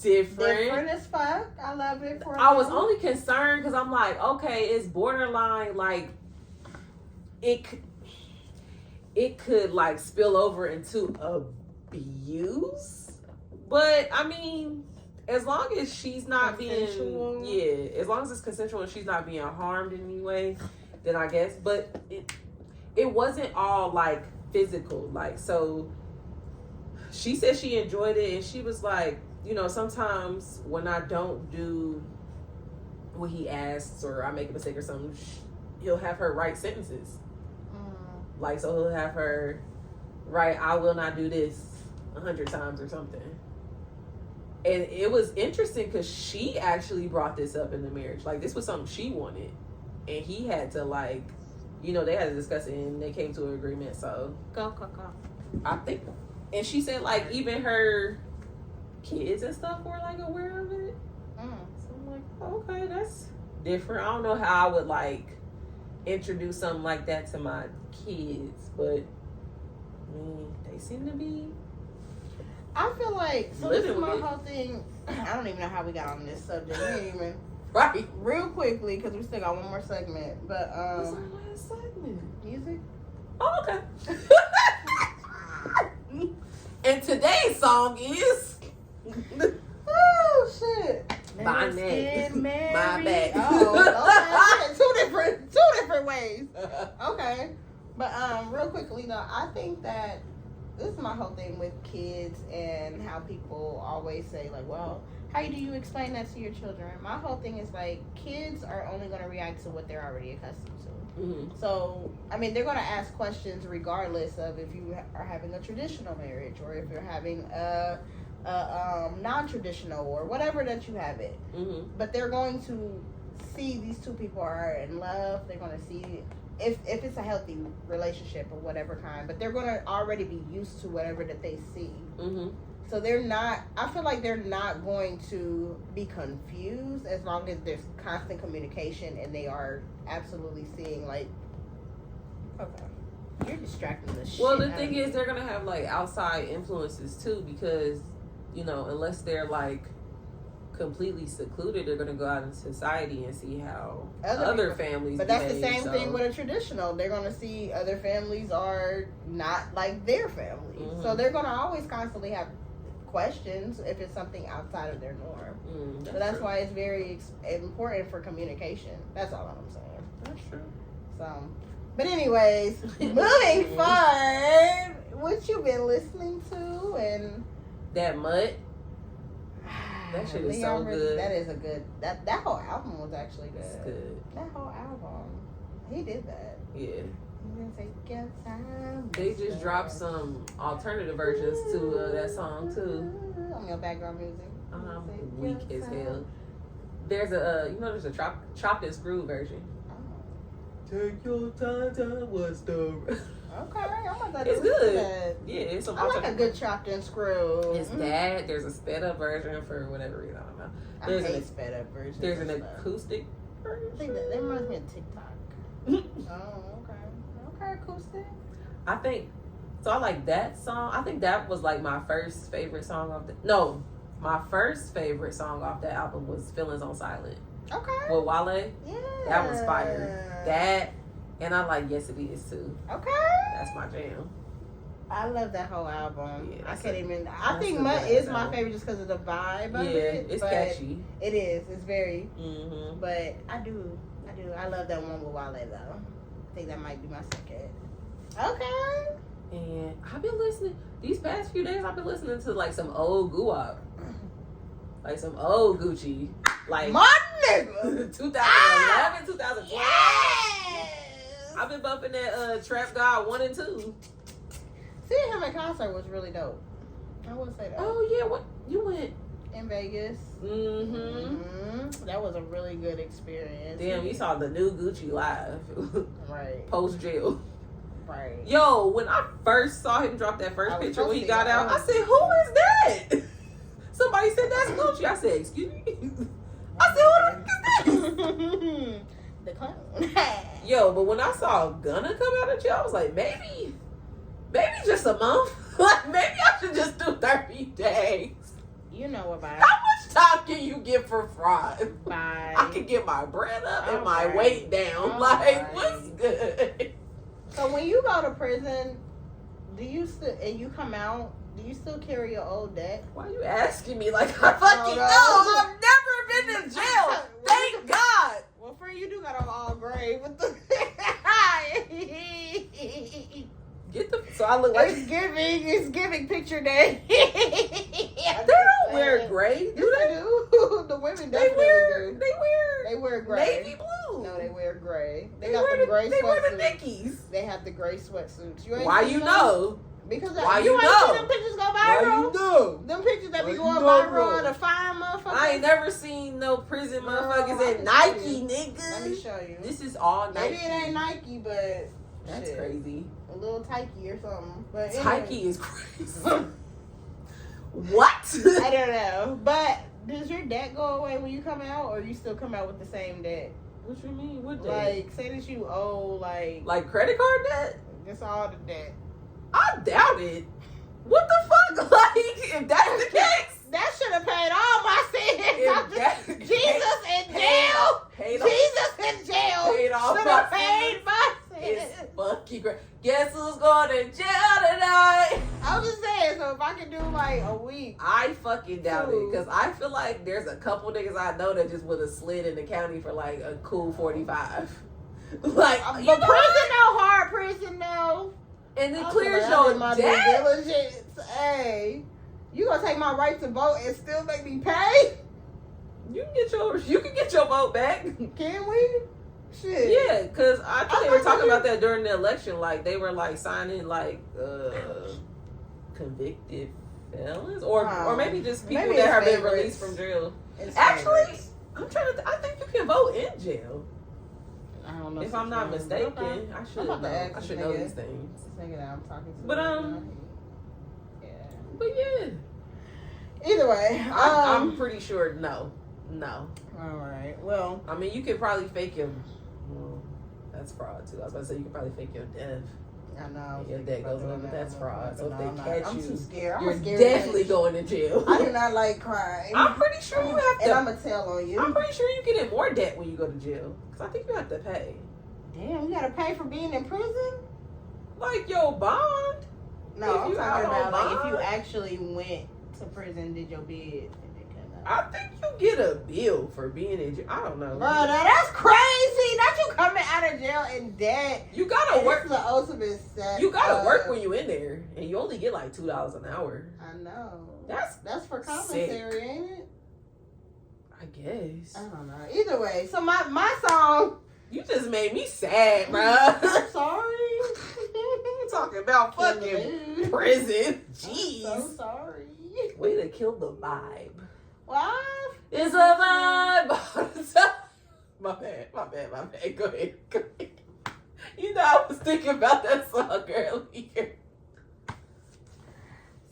different.
Different as fuck. I love it.
I was only concerned because I'm like, okay, it's borderline, like, it could like spill over into abuse. But I mean, as long as she's not
consensual.
as long as it's consensual and she's not being harmed in any way, then I guess. But it wasn't all like physical. Like, so she said she enjoyed it, and she was like, you know, sometimes when I don't do what he asks, or I make a mistake or something, he'll have her write sentences. Like, so he'll have her write, I will not do this 100 times or something. And it was interesting because she actually brought this up in the marriage. Like, this was something she wanted. And he had to, like, you know, they had to discuss it, and they came to an agreement. So,
go.
I think, and she said, like, even her kids and stuff were, like, aware of it. So I'm like, okay, that's different. I don't know how I would, like, introduce something like that to my kids, but I mean, they seem to be.
I feel like, so this is my whole thing. I don't even know how we got on this subject. We ain't even
Right.
Real quickly, because we still got one more segment. But
what's our last segment?
Music.
Oh, okay. And today's song is
oh shit.
My
Let's
neck.
get married.
My back.
Oh, okay. two different ways. Okay. But real quickly though, I think that this is my whole thing with kids and how people always say like, well, how do you explain that to your children? My whole thing is like, kids are only going to react to what they're already accustomed to. So, I mean, they're going to ask questions regardless of if you are having a traditional marriage or if you're having a non-traditional or whatever that you have it. But they're going to see these two people are in love. They're going to see if it's a healthy relationship of whatever kind. But they're going to already be used to whatever that they see. So they're not, I feel like they're not going to be confused as long as there's constant communication and they are absolutely seeing like, okay, you're distracting the shit.
Well, the thing is, they're going to have like outside influences too, because, you know, unless they're like completely secluded, they're gonna go out into society and see how
other
families.
But that's the
behave,
same thing with a traditional. They're gonna see other families are not like their families, so they're gonna always constantly have questions if it's something outside of their norm. So that's why it's very important for communication. That's all I'm saying.
That's true.
So, but anyways, moving forward, what you been listening to and
that Mutt. That shit is so good.
That is a good. That whole album was actually good.
It's good.
That whole album, he did that.
Yeah.
Take your time.
They just dropped some alternative versions to that song too.
On your background music.
Weak as hell. There's a there's a chopped and screwed version. Take your time. What's the?
Okay, I'm about to
it's good.
That.
Yeah, it's
I like a good chopped and screwed.
It's that. There's a sped up version for whatever reason. I don't know.
There's I hate sped up version.
There's an acoustic version.
I think that reminds me of TikTok. Oh, okay, acoustic.
I think so. I like that song. I think that was like my first favorite song off the. No, my first favorite song off that album was "Feelings on Silent."
Okay.
With Wale.
Yeah.
That was fire. That. And I like Yes It Is too.
Okay.
That's my jam.
I love that whole album.
Yeah,
I can't even. I think Mutt is my favorite just because of the vibe of it.
Yeah, it's catchy.
It is. It's very.
Mm-hmm.
But I do. I love that one with Wale though. I think that might be my second. Okay.
And I've been listening these past few days. I've been listening to like some old Guap, like some old Gucci, like
my nigga.
2011, 2012.
Yes.
I've been bumping that Trap God 1 and 2.
Seeing him at concert was really dope. I will say that.
Oh yeah, what you went
in Vegas?
Mm-hmm.
That was a really good experience.
Damn, you saw the new Gucci live,
right?
Post jail.
Right.
Yo, when I first saw him drop that first picture when he got out, I said, "Who is that?" Somebody said, "That's Gucci." I said, "Excuse me." I said, "Who the fuck is this?"
The clown.
Yo, but when I saw Gunna come out of jail, I was like, maybe just a month. Like, maybe I should just do 30 days.
You know about it.
How much time can you get for fraud?
Bye.
I can get my bread up and my weight down. Like, what's good?
So when you go to prison, do you still, and you come out, do you still carry your old debt?
Why are you asking me like I fucking know? I've never been to jail. Thank God.
Well, friend, you do got on all gray with the.
Get the. So I look like.
It's giving picture day.
They don't wear gray, do they?
Do. The women definitely do.
They wear
gray.
Navy blue.
No, they wear gray.
They wear the gray sweatsuits. They wear the Dickies.
They have the gray sweatsuits.
Why you know?
Because
why
you
know?
See them pictures go viral.
Why you know?
Them pictures that be going viral, the fine motherfuckers.
I ain't never seen no prison motherfuckers in Nike, nigga.
Let me show you.
This is all Nike.
Maybe it ain't Nike, but
that's crazy.
A little Tikey or something. But
Tikey is crazy. What?
I don't know. But does your debt go away when you come out, or you still come out with the same debt?
What you mean? What debt?
Like, say that you owe
like credit card debt.
That's all the debt.
I doubt it. What the fuck? Like, if that's the case,
that should have paid all my sins. Jesus in jail. Jesus in jail.
Paid all
should have paid my sins.
It's fucking great. Guess who's going to jail tonight?
I was just saying, so if I could do like a week.
I fucking doubt it, because I feel like there's a couple niggas I know that just would have slid in the county for like a cool 45. Like,
but prison no hard prison no.
And it clears your debt.
Diligence. Hey, you gonna take my right to vote and still make me pay?
You can get your vote back.
Can we? Shit.
Yeah, because I think they were talking about that during the election. Like, they were like signing like convicted felons, or maybe just people that have been released from jail. Actually, I'm trying to. I think you can vote in jail.
I don't know.
If I'm not mistaken,
okay.
I should know. I should know these things.
This nigga that I'm talking to.
But
yeah.
But yeah.
Either way,
I'm pretty sure no.
All right. Well,
I mean, you could probably fake your. Well, that's fraud too. I was about to say you could probably fake your death.
I know.
Your debt goes on, but that's fraud. So if they catch
I'm
you,
too scared.
you're
I'm scared
definitely going to jail.
I do not like crime.
I'm pretty sure you have to.
And I'm going to tell on you.
I'm pretty sure you get in more debt when you go to jail. Because I think you have to pay.
Damn, you got to pay for being in prison?
Like your bond.
No, I'm talking about like if you
bond.
actually went to prison, did your bid.
I think you get a bill for being in jail. I don't know.
Bro, that's crazy. Not you coming out of jail in debt.
You gotta work.
The ultimate set.
You gotta work when you in there, and you only get like $2 an hour.
I know.
That's
for commissary,
sick.
ain't it?
I guess.
I don't know. Either way, so my song.
You just made me sad, bro.
I'm sorry.
Talking about fucking prison. Jeez.
I'm so sorry.
Way to kill the vibe.
What?
It's a vibe. My bad. Go ahead. You know, I was thinking about that song earlier.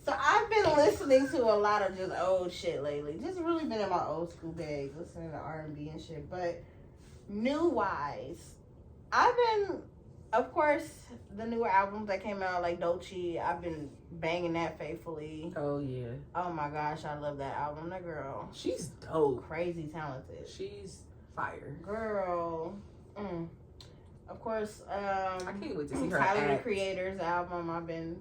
So I've been listening to a lot of just old shit lately. Just really been in my old school bag, listening to R&B and shit. But new wise, I've been, of course, the newer albums that came out, like Dolce, I've been banging that faithfully.
Oh, yeah.
Oh, my gosh, I love that album. That girl.
She's dope.
Crazy talented.
She's fire.
Girl. Of course,
I can't wait to see her
Tyler, the
act.
Creator's album, I've been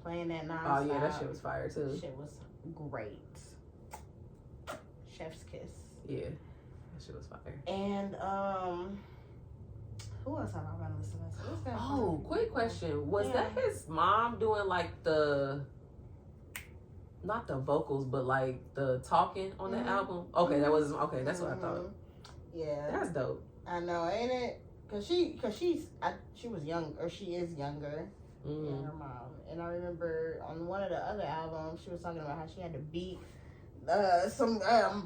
playing that nonstop.
Oh, yeah, that shit was fire, too.
Shit was great. Chef's kiss.
Yeah, that shit was fire.
And, who else have I been listening to? What's that?
Oh, quick question. Was
Yeah.
that his mom doing like not the vocals, but like the talking on the album? Okay, that was, okay, that's what I thought.
Yeah.
That's dope.
I know, ain't it? Cause she was young, or she is younger than her mom. And I remember on one of the other albums, she was talking about how she had to beat some other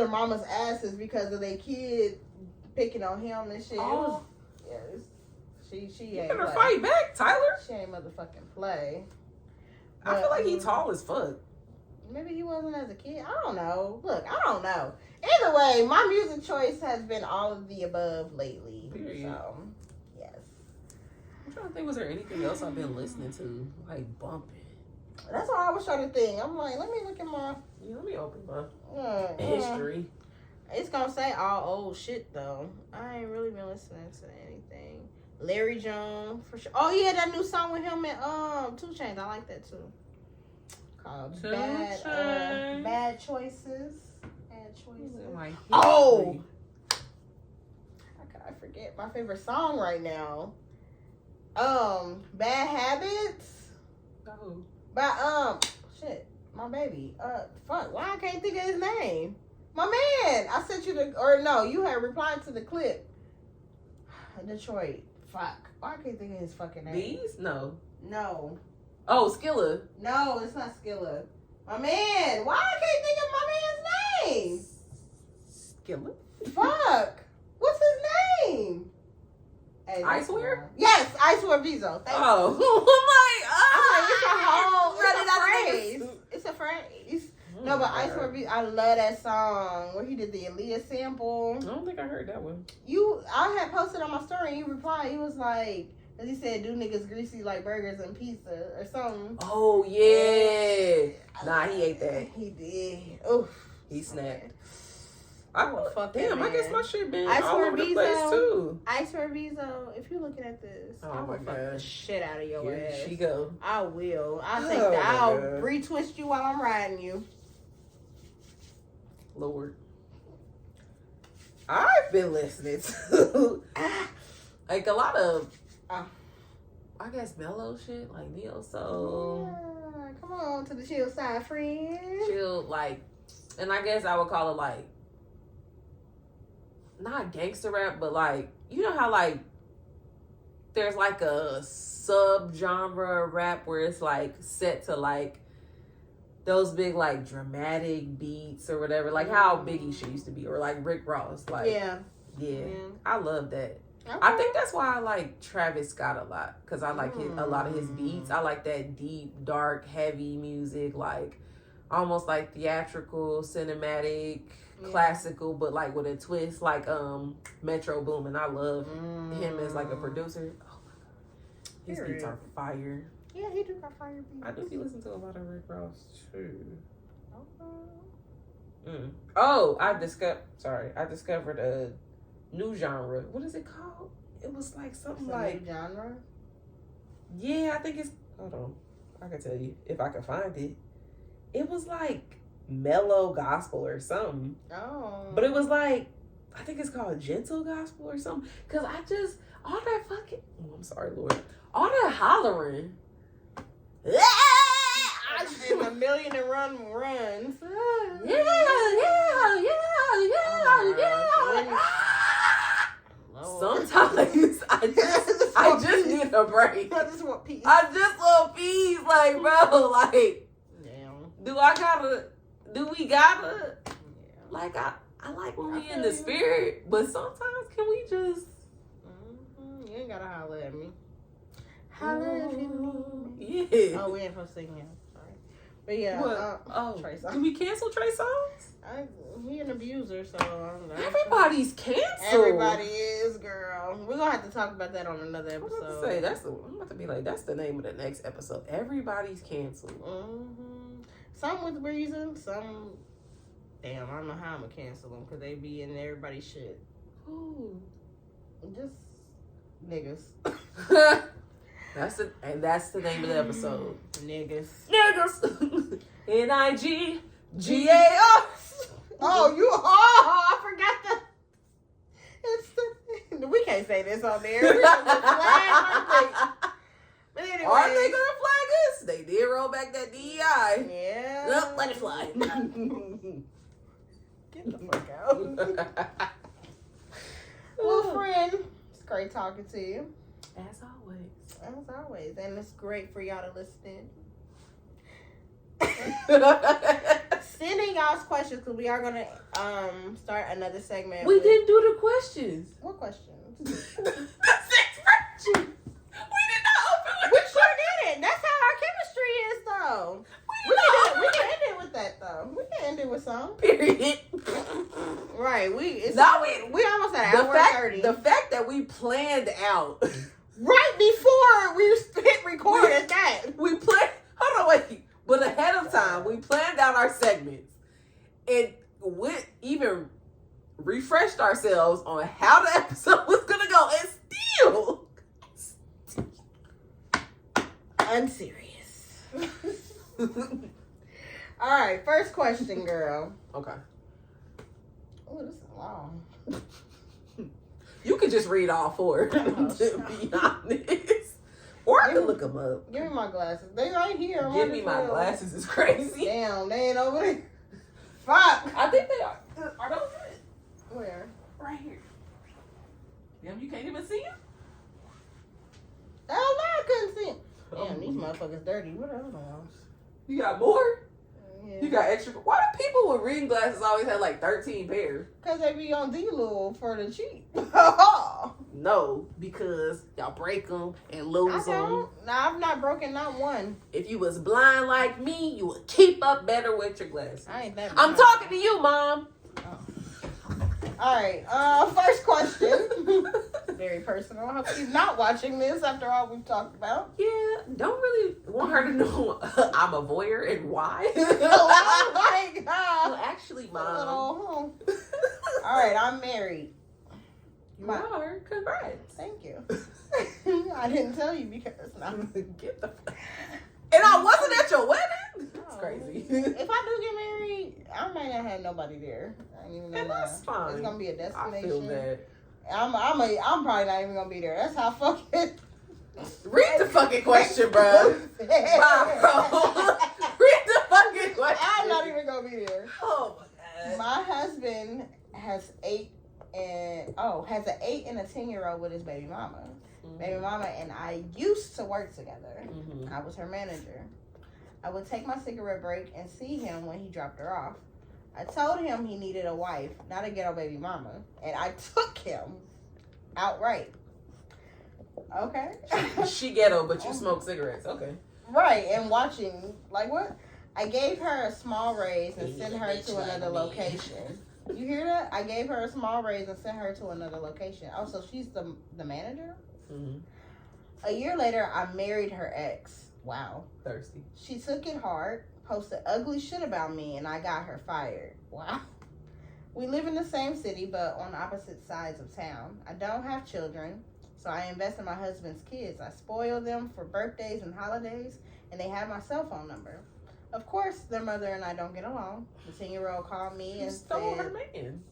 mama's asses because of their kid picking on him and shit.
Oh.
She
You
ain't
better
play.
fight back, Tyler.
She ain't motherfucking play.
I feel like he tall as fuck.
Maybe he wasn't as a kid. I don't know. Look, I don't know. Either way, my music choice has been all of the above lately.
Period.
So, yes.
I'm trying to think, was there anything else I've been listening to? Like bumping.
That's all I was trying to think. I'm like, let me look at my...
Yeah, let me open my history.
It's gonna say all old shit, though. I ain't really been listening to anything. Larry Jones, for sure. Oh, yeah, that new song with him and 2 Chainz. I like that, too. Called Bad Choices. Bad Choices.
Like,
Oh! I forget my favorite song right now. Bad Habits.
Oh.
By shit, my baby. Fuck, why I can't think of his name? My man. I sent you you had replied to the clip. Detroit. Fuck. Why I can't think of his fucking name?
Bees? No.
No.
Oh, Skilla.
No, it's not Skilla. My man. Why I can't think of my man's name?
Skilla?
Fuck. What's his name? Hey,
Icewear?
Yes, Icewear Vizo.
Oh.
I'm like, it's a phrase. No, but Icewear Vizo, I love that song where he did the Aaliyah sample.
I don't think I heard that one.
I had posted on my story and you replied. He was like, because he said, do niggas greasy like burgers and pizza or something.
Oh, yeah. Nah, he ate that.
He did. Oof.
He snapped.
Fuck
Damn,
that,
I guess
man.
my shit been
I
all
swear
over the
Vizo.
place, too.
Icewear Vizo, if you're looking at this,
Oh,
I will
my
fuck the
God.
shit out of your
Here
ass.
she go.
I will. I think
Oh,
that I'll
my God.
retwist you while I'm riding you.
Lord. I've been listening to like a lot of I guess mellow shit, like neo soul.
Yeah, come on to the chill side, friend.
Chill, like, and I guess I would call it like not gangster rap, but like, you know how like there's like a sub genre of rap where it's like set to like those big like dramatic beats or whatever, like how Biggie shit used to be, or like Rick Ross, like yeah. I love that. Okay. I think that's why I like Travis Scott a lot, because I like a lot of his beats. I like that deep, dark, heavy music, like almost like theatrical, cinematic, classical, but like with a twist, like Metro Boomin. I love him as like a producer. Oh my God, His beats are fire.
Yeah, he do got fire beats.
I do be listening to a lot of Rick Ross too.
Okay.
Oh, I discovered a new genre. What is it called? It was like something like
new genre.
Yeah, I think it's. Hold on, I can tell you if I can find it. It was like mellow gospel or something.
Oh.
But it was like, I think it's called gentle gospel or something. Cause I just all that fucking. Oh, I'm sorry, Lord. All that hollering.
And a million and runs.
Yeah. Sometimes I just need a break.
I just want peace.
I just want peace, like, bro, like.
Damn.
Do we gotta?
Yeah.
Like, I like when we in the spirit, but sometimes can we just?
You ain't gotta holler at me. Holler if you need
me. Yeah.
Oh, we ain't supposed to sing him. Sorry. But yeah. Trey Songz.
Did we cancel Trey Songz?
He an abuser, so
everybody's canceled.
Everybody is, girl. We're gonna have to talk about that on another episode.
I'm about to be like, that's the name of the next episode. Everybody's canceled.
Some with reason, some. Damn, I don't know how I'm gonna cancel them because they be in everybody's shit.
Ooh.
Just niggas.
That's the name of the episode.
Niggas.
N-I-G-G-A-R.
I forgot we can't say this on there. We're gonna get flagged. But anyway.
Are they gonna flag us? They did roll back that DEI.
Yeah.
Nope, let it fly.
Get the fuck out. Well, friend, it's great talking to you.
As always.
And it's great for y'all to listen. Sending y'all's questions because we are gonna start another segment.
We didn't do the questions.
What questions?
The 6 questions. We did not open with.
We sure didn't. That's how our chemistry is, though. We can end it with that, though. We can end it with some.
Period.
Right. We almost at an hour 30.
The fact that we planned out
right before we hit record at that.
We planned. Hold on, wait. But ahead of time, we planned out our segments and went even refreshed ourselves on how the episode was gonna go, and still
unserious. All right, first question, girl.
Okay.
Oh, this is long.
You could just read all four, to be honest. Or I can look them up.
Give me my glasses. They right here.
Give me my glasses is crazy.
Damn, they ain't over there. Fuck.
I think they are. Are those it?
Where?
Right here. Damn, you can't even see them?
Hell no, I couldn't see them. Damn, these motherfuckers dirty. What else?
You got more?
Yeah.
You got extra. Why do people with reading glasses always have like 13 pairs?
Because they be on D-Lul for the cheap.
No, because y'all break them and lose them.
No, I've not broken not one.
If you was blind like me, you would keep up better with your glasses.
I ain't that
I'm talking to you, Mom.
All right. First question. Very personal. I hope she's not watching this after all we've talked about.
Yeah, don't really want her to know I'm a voyeur and why.
Oh my God.
Well, actually, Mom.
All right, I'm married.
You are. Congrats.
Thank you. I didn't tell you because
get the. And I wasn't at your wedding. It's crazy.
If I do get married, I might not have nobody there. I ain't even
And that's fine.
It's gonna be a destination.
I feel that.
I'm probably not even gonna be there. That's how fucking.
Read the fucking question, bro. Bye, bro. Read the fucking question.
I'm not even gonna be there.
Oh my God.
My husband has an 8 and a 10-year-old with his baby mama. Mm-hmm. Baby mama and I used to work together. Mm-hmm. I was her manager. I would take my cigarette break and see him when he dropped her off. I told him he needed a wife, not a ghetto baby mama, and I took him outright. Okay.
She ghetto, but you smoke cigarettes. Okay.
Right, and watching, like what? I gave her a small raise and sent her to another location. You hear that? I gave her a small raise and sent her to another location. Oh, so she's the manager? Mm-hmm. A year later, I married her ex. Wow.
Thirsty.
She took it hard, posted ugly shit about me, and I got her fired. Wow. We live in the same city, but on opposite sides of town. I don't have children, so I invest in my husband's kids. I spoil them for birthdays and holidays, and they have my cell phone number. Of course, their mother and I don't get along. The 10-year-old called me and
stole
said...
her man.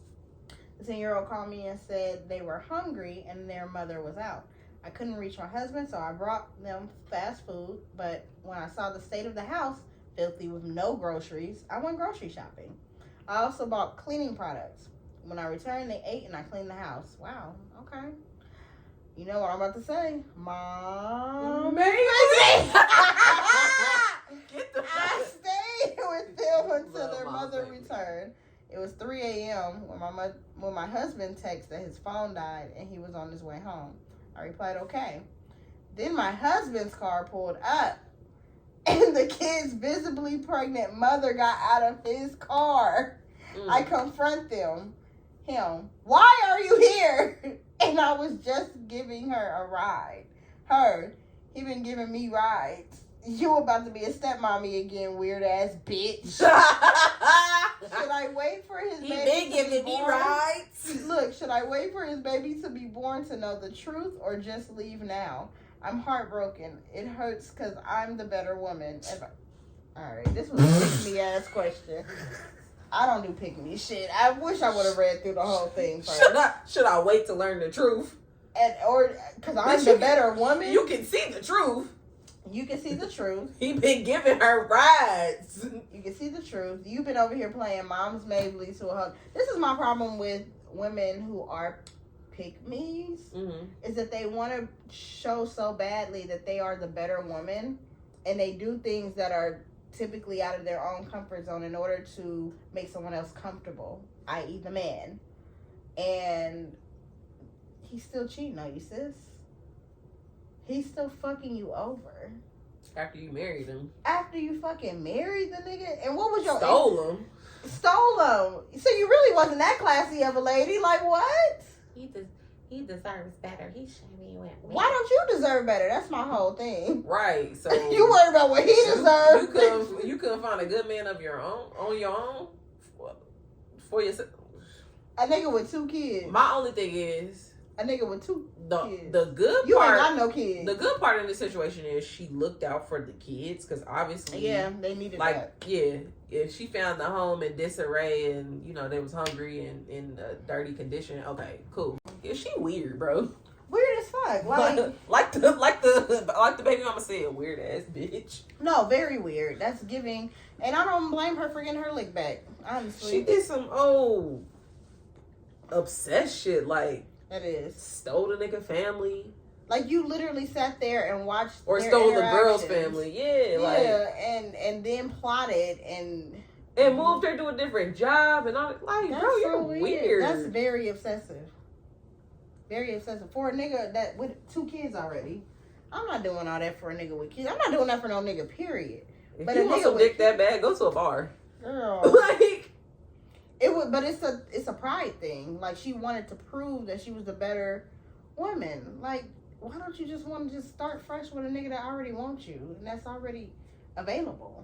The 10-year-old called me and said they were hungry and their mother was out. I couldn't reach my husband, so I brought them fast food. But when I saw the state of the house, filthy with no groceries, I went grocery shopping. I also bought cleaning products. When I returned, they ate and I cleaned the house. Wow, okay. You know what I'm about to say? Mom.
Maybe.
I stayed with them until their mother returned. It was 3 a.m. when my husband texted that his phone died and he was on his way home. I replied, okay. Then my husband's car pulled up and the kid's visibly pregnant mother got out of his car. I confront him. Why are you here? And I was just giving her a ride. He been giving me rides. You about to be a stepmommy again, weird ass bitch. Should I wait for his baby? He been giving me rides. Look, should I wait for his baby to be born to know the truth or just leave now? I'm heartbroken. It hurts because I'm the better woman. Alright, this was a pick-me ass question. I don't do pick-me shit. I wish I would have read through the whole thing first.
Should I wait to learn the truth?
Or because I'm the better woman?
You can see the truth.
You can see the truth.
He been giving her rides.
You can see the truth. You've been over here playing Mom's Maid leads to a hug. This is my problem with women who are pick-me's. Is that they want to show so badly that they are the better woman. And they do things that are typically out of their own comfort zone in order to make someone else comfortable. I.e. the man. And he's still cheating on you, sis. He's still fucking you over.
After you married him.
After you fucking married the nigga? And what was your...
Stole him.
So you really wasn't that classy of a lady. Like, what?
He deserves better. He shouldn't be with me.
Why don't you deserve better? That's my whole thing.
Right. So
you worried about what he deserves.
You couldn't find a good man of your own, on your own, for yourself.
A nigga with 2 kids.
My only thing is...
A nigga with 2 kids.
The good
you
part...
You ain't got no kids.
The good part in this situation is she looked out for the kids, because obviously...
Yeah, they needed that.
Yeah, if she found the home in disarray and, you know, they was hungry and in a dirty condition, okay, cool. Yeah, she weird, bro.
Weird as fuck.
Like the baby mama said, weird ass bitch.
No, very weird. That's giving... And I don't blame her for getting her lick back, honestly.
She did some obsessed shit, like...
That is.
Stole the nigga family.
Like, you literally sat there and watched
or stole the girl's family. Yeah,
and then plotted and
moved her to a different job and all. Like,
that's
bro,
so
you're weird.
That's very obsessive. Very obsessive for a nigga that with 2 kids already. I'm not doing all that for a nigga with kids. I'm not doing that for no nigga. Period.
If you want some dick that bad, go to a bar.
Girl,
like.
But it's a pride thing. Like, she wanted to prove that she was the better woman. Like, why don't you just want to just start fresh with a nigga that already wants you and that's already available?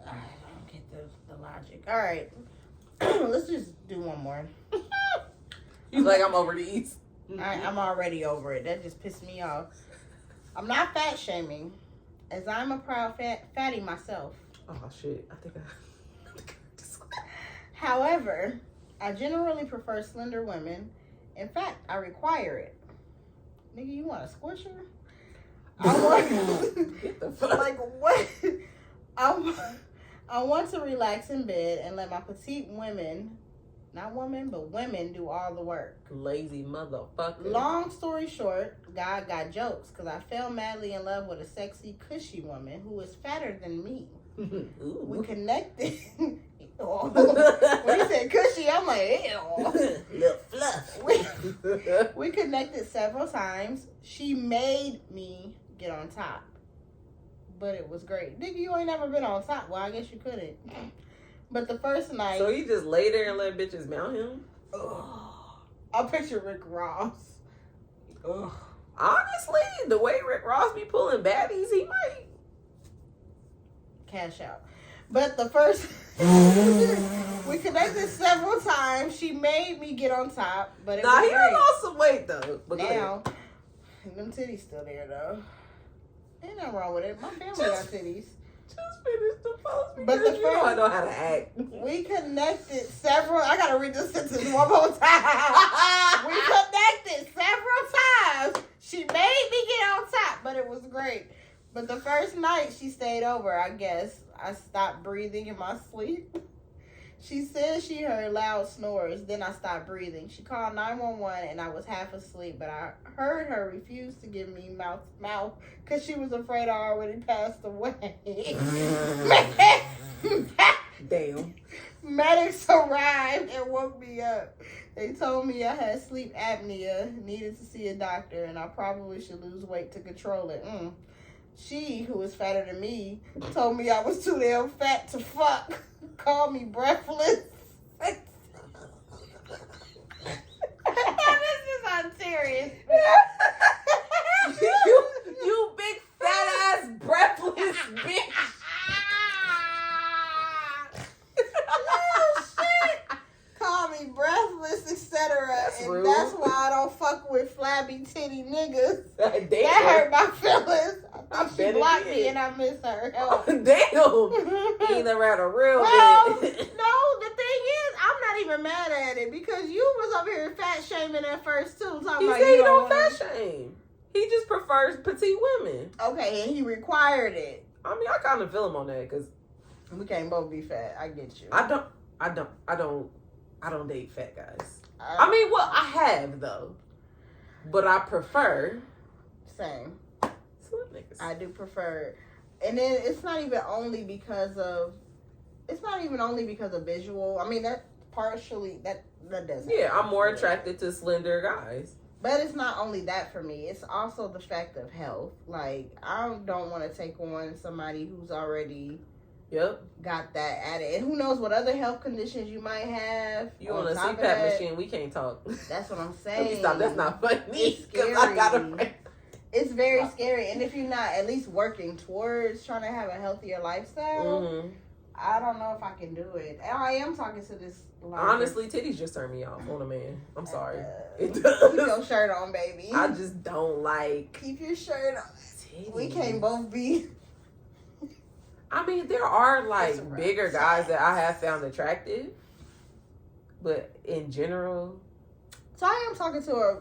I don't get the logic. All right, let's just do one more.
You like I'm over these?
I'm already over it. That just pissed me off. I'm not fat shaming, as I'm a proud fatty myself.
Oh shit! I think I.
However, I generally prefer slender women. In fact, I require it. Nigga, you want a squisher? I want...
Get the fuck.
Like, what? I want to relax in bed and let my petite women, not women, but women do all the work.
Lazy motherfucker.
Long story short, God got jokes because I fell madly in love with a sexy, cushy woman who is fatter than me. We connected... When you said cushy, I'm like, ew.
Little fluff.
We connected several times. She made me get on top. But it was great. Nigga, you ain't never been on top. Well, I guess you couldn't. But the first night...
So you just lay there and let bitches mount him?
I picture Rick Ross.
Honestly, the way Rick Ross be pulling baddies, he might
cash out. But the first, we connected several times. She made me get on top, but it was
he
great.
lost some weight though. But
Now, them titties still there though. Ain't nothing wrong with it. My family got titties.
Just finish the post because
But the
you know I
first,
know how to act.
we connected several. I gotta read this sentence one more time. We connected several times. She made me get on top, but it was great. But the first night she stayed over, I guess I stopped breathing in my sleep. She said she heard loud snores. Then I stopped breathing. She called 911 and I was half asleep, but I heard her refuse to give me mouth because she was afraid I already passed away.
Damn.
Medics arrived and woke me up. They told me I had sleep apnea, needed to see a doctor, and I probably should lose weight to control it. She, who was fatter than me, told me I was too damn fat to fuck. Called me breathless. This is unserious.
you big fat ass breathless bitch.
Oh, shit. Call me breathless, etc. And
rude.
that's why I don't fuck with flabby titty niggas.
Damn.
That hurt my feelings. I think
bet
she
it
blocked
did.
me and I miss her.
Oh, damn. He ain't never had a real
Well, no,
bitch.
the thing is, I'm not even mad at it because you was over here fat shaming at first too. Talking
He
about
said
you
he don't
wanna-
fat shame. He just prefers petite women.
Okay, and he required it.
I mean, I kind of feel him on that because
We can't both be fat. I get you.
I don't date fat guys. I mean, well, I have though, but I prefer
Same.
slim niggas.
I do prefer, and then it's not even only because of visual. I mean that partially that does.
Yeah, I'm more
happen.
attracted to slender guys.
But it's not only that for me. It's also the fact of health. Like I don't want to take on somebody who's already
Yep.
got that added, and who knows what other health conditions you might have.
You on a
top of
CPAP
that.
machine? We can't talk.
That's what I'm
Let
saying.
me stop. That's not funny.
It's
Because I got a
scary.
friend.
It's very scary, and if you're not at least working towards trying to have a healthier lifestyle,
Mm-hmm.
I don't know if I can do it. And I am talking to this.
Honestly, titties just turn me off on a man. I'm sorry. It
Keep
does.
your shirt on, baby.
I just don't like
Keep your shirt on.
titties.
We can't both be.
I mean, there are
That's
like
right.
bigger guys that I have found attractive, but in general,
So I am talking to a.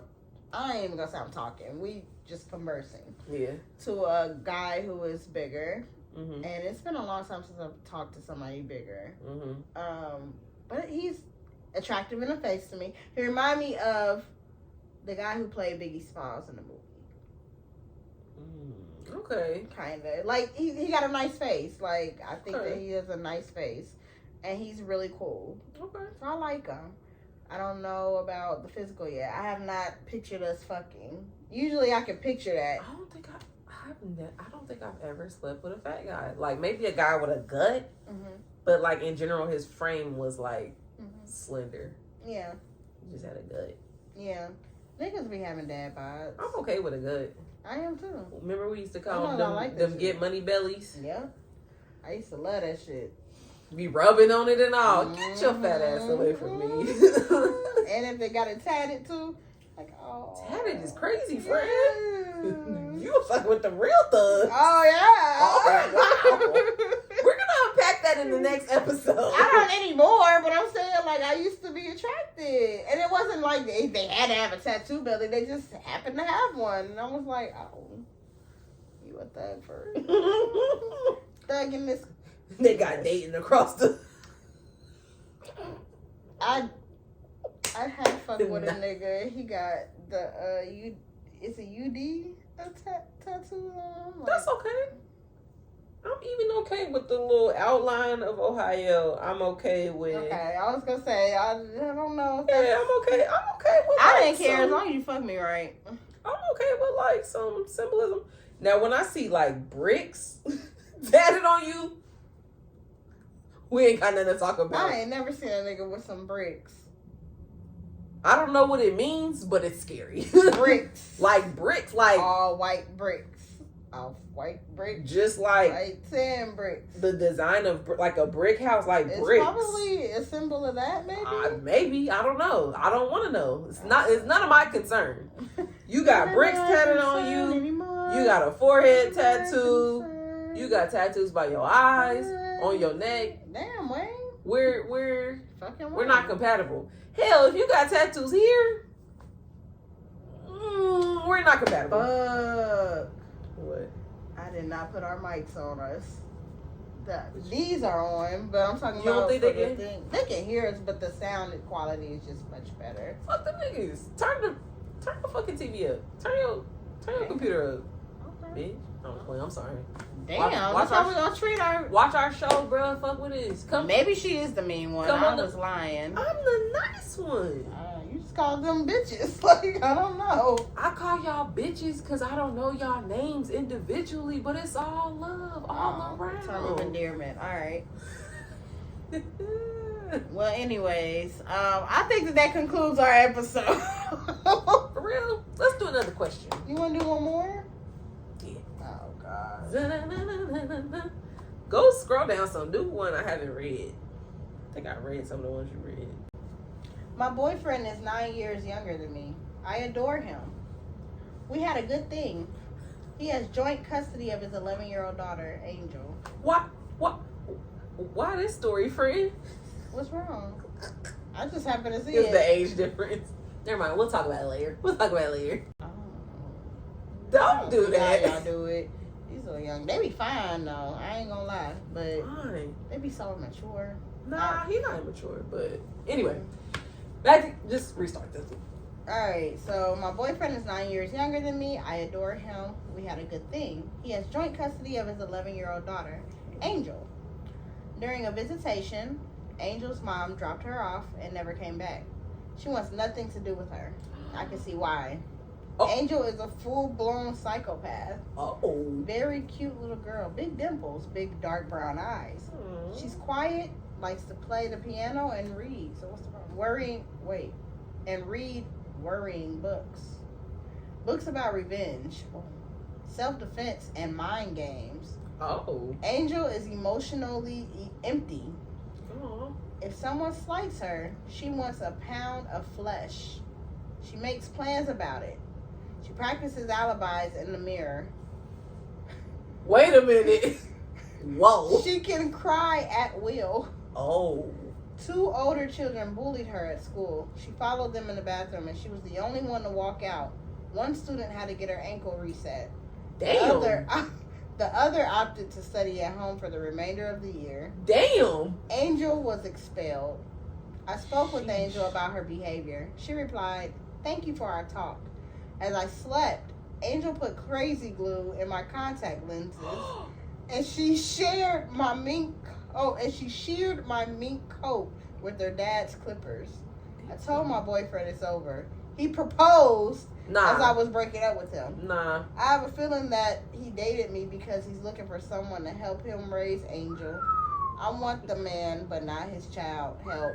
I ain't even gonna say I'm talking. We just conversing
yeah.
to a guy who is bigger,
Mhm.
and it's been a long time since I've talked to somebody bigger.
Mhm.
But he's attractive in the face to me. He remind me of the guy who played Biggie Smalls in the movie.
Okay.
Kinda like he got a nice face. Like I think
Okay.
that he has a nice face, and he's really cool.
Okay.
So I like him. I don't know about the physical yet. I have not pictured us fucking. Usually I can picture that.
I don't think I've ever slept with a fat guy. Like maybe a guy with a gut,
Mm-hmm.
but like in general, his frame was like
Mm-hmm.
slender.
Yeah,
He just had a gut.
yeah. Niggas be having dad bods.
I'm okay with a gut.
I am too.
Remember we used to
I
call
know, I
them
like that
them
shit.
get money bellies.
Yeah. I used to love that shit.
Be rubbing on it and all. Get your fat ass away from me.
And if they got it tatted too, like, oh.
Tatted is crazy, friend.
Yes.
You fucking with the real thugs.
Oh, yeah.
Oh, wow. We're gonna unpack that in the next episode.
I don't anymore, but I'm saying, like, I used to be attracted. And it wasn't like they had to have a tattoo belly. They just happened to have one. And I was like, oh, you a thug for real? Thug in this.
They got dating across the.
I had fucked with a nigga. He got the, it's a UD tattoo on. Like,
That's okay. I'm even okay with the little outline of Ohio. I'm okay with.
okay, I was gonna say, I don't know. If
Yeah,
that's,
I'm okay. I'm okay with.
I
like,
didn't care as
some-
long as you fuck me right.
I'm okay with like some symbolism. Now, when I see like bricks tatted on you, we ain't got nothing to talk about.
I ain't never seen a nigga with some bricks.
I don't know what it means, but it's scary.
Bricks.
Like bricks, like
all white bricks. Off white bricks.
Just like
white sand bricks.
The design of like a brick house, like
it's
bricks.
Probably a symbol of that, maybe.
Maybe, I don't know. I don't want to know. It's none of my concern. You got bricks tatted on you. Anymore. You got a forehead tattoo. You got tattoos by your eyes, on your neck.
Damn, Wayne.
We're not compatible. Hell, if you got tattoos here, we're not compatible. What?
I did not put our mics on us. These are on, but I'm talking about.
You don't think they can?
They can hear us, but the sound quality is just much better.
Fuck the niggas. Turn the fucking TV up. Turn your computer up. Okay. Bitch. I'm sorry.
Damn, that's how we gonna treat our.
Watch our show, bro. Fuck with this.
Maybe she is the mean one. I was lying.
I'm the nice one.
You just called them bitches. Like, I don't know.
I call y'all bitches because I don't know y'all names individually, but it's all love all around.
Term of endearment. All right. Well, anyways, I think that concludes our episode.
For real? Let's do another question.
You want to do one more?
Yeah.
Oh, God.
Go scroll down some new one I haven't read. I think I read some of the ones you read.
My boyfriend is 9 years younger than me. I adore him. We had a good thing. He has joint custody of his 11-year-old daughter, Angel.
What? Why this story, friend?
What's wrong? I just happen to see
it's the age difference. Never mind. We'll talk about it later.
Oh.
Don't do that.
Y'all do it. He's so young. They be fine, though. I ain't gonna lie. But they be so immature.
Nah, he's not immature. But anyway. Just restart this.
Alright, so my boyfriend is 9 years younger than me. I adore him. We had a good thing. He has joint custody of his 11-year-old daughter, Angel. During a visitation, Angel's mom dropped her off and never came back. She wants nothing to do with her. I can see why. Oh. Angel is a full-blown psychopath.
Oh.
Very cute little girl. Big dimples, big dark brown eyes. She's quiet, likes to play the piano and read. So what's the problem? Worrying books. Books about revenge, self-defense, and mind games.
Oh.
Angel is emotionally empty.
Oh.
If someone slights her, she wants a pound of flesh. She makes plans about it. She practices alibis in the mirror.
Wait a minute. Whoa.
She can cry at will.
Oh.
2 older children bullied her at school. She followed them in the bathroom, and she was the only one to walk out. One student had to get her ankle reset.
Damn.
The other opted to study at home for the remainder of the year.
Damn.
Angel was expelled. I spoke with Angel about her behavior. She replied, "Thank you for our talk. As I slept, Angel put crazy glue in my contact lenses, and she sheared my mink coat with her dad's clippers. I told my boyfriend it's over. He proposed as I was breaking up with him.
Nah.
I have a feeling that he dated me because he's looking for someone to help him raise Angel. I want the man, but not his child. Help."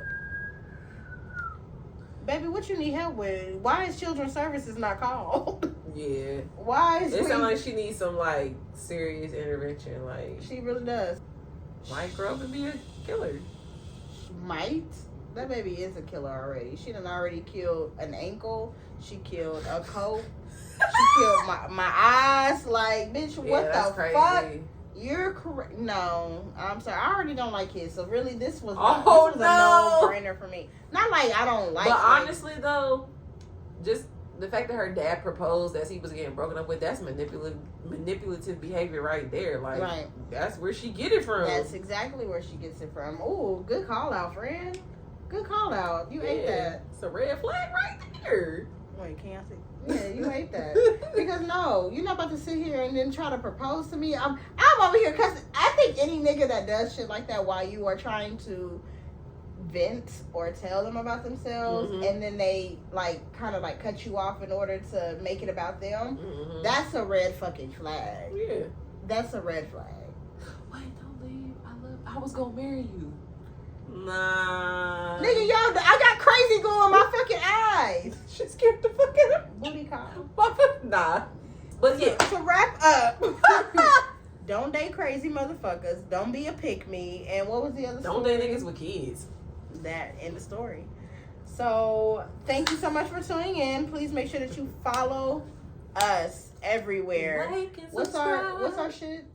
Baby, what you need help with? Why is Children's Services not called?
Yeah.
Why is
it sounds like she needs some like serious intervention. Like
she really does.
Might grow up and be a killer.
Might? That baby is a killer already. She done already killed an ankle. She killed a coat. She killed my eyes. Like, bitch, what the fuck? You're correct. No, I'm sorry. I already don't like kids. So really, this was a no-brainer for me. Not like I don't like.
But honestly, though, just the fact that her dad proposed as he was getting broken up with, that's manipulative behavior right there. Like, that's where she get it from.
That's exactly where she gets it from. Oh, good call out, friend. Good call out. You ate that.
It's a red flag right there.
Wait, can I see? Yeah, you ate that. Because no, you're not about to sit here and then try to propose to me. I'm over here because I think any nigga that does shit like that while you are trying to vent or tell them about themselves, and then they like kind of like cut you off in order to make it about them, that's a red fucking flag.
Yeah.
That's a red flag.
Wait, don't leave. I was gonna marry you. Nah.
Nigga, y'all, I got crazy going in my fucking eyes.
She scared the fuck out of me.
Booty call.
Nah. But yeah.
To wrap up, don't date crazy motherfuckers. Don't be a pick me. And what was the other
Don't
story?
date niggas with kids.
That in the story. So thank you so much for tuning in. Please make sure that you follow us everywhere.
Like and
What's
subscribe.
our shit?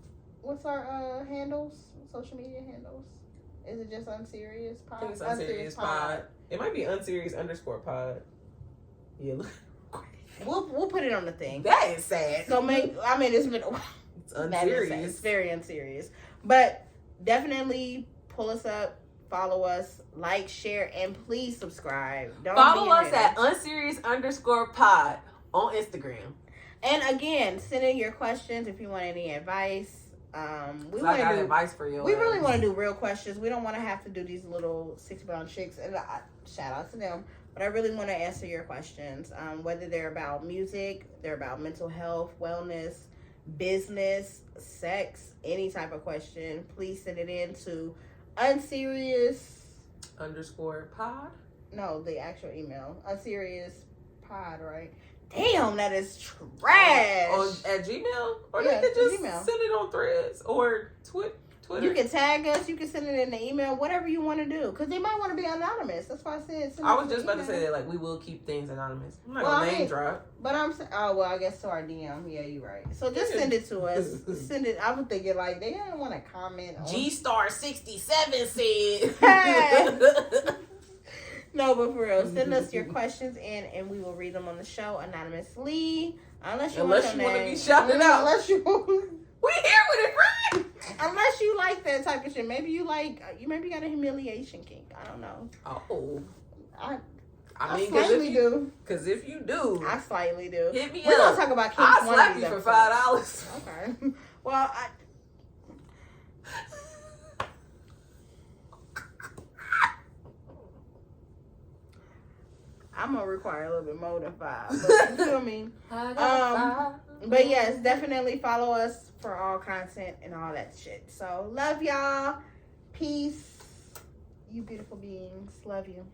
What's our handles? Social media handles? Is it just Unserious Pod?
I think it's Unserious Pod. It might be Unserious_pod. Yeah, look.
We'll put it on the thing.
That is sad.
So it's been
It's
that is sad.
unserious.
It's very unserious. But definitely pull us up, follow us, like, share, and please subscribe. Don't
Follow
be
us at
haters.
Unserious_pod on Instagram.
And again, send in your questions if you want any advice. We
I
want
got
to do.
advice for you.
We really want to do real questions. We don't want to have to do these little 6-pound chicks. And shout out to them. But I really want to answer your questions. Whether they're about music, they're about mental health, wellness, business, sex, any type of question. Please send it in to
Unserious_pod.
No, the actual email. Unserious pod, right? Damn, that is trash.
At Gmail? Or
Yeah,
they could just
Gmail.
send it on Threads or Twitter.
You can tag us. You can send it in the email. Whatever you want to do. Because they might want to be anonymous. That's why I said send
I
it
was
to
just
the
about to
email.
say that, like, we will keep things anonymous. I'm not
Well,
going
I
to name
mean-
drop.
But I'm saying, oh, well, I guess to our DM. Yeah, you're right. So just send it to us. Send it. I was thinking, like, they didn't want to comment on
G-Star67 said.
No, but for real, send us your questions in, and we will read them on the show anonymously. Unless you want
to be shouted out.
Unless you
We here with it, friend.
unless you like that type of shit. Maybe you maybe got a humiliation kink. I don't know.
Oh.
I
mean,
slightly do.
Because if you do,
I slightly do.
hit me
We're gonna
up.
talk about kinks
I'll
one
slap
of
you
these
for
episodes.
$5.
Okay. Well, I'm gonna require a little bit more than 5. But you feel me? But yes, definitely follow us for all content and all that shit. So love y'all. Peace. You beautiful beings. Love you.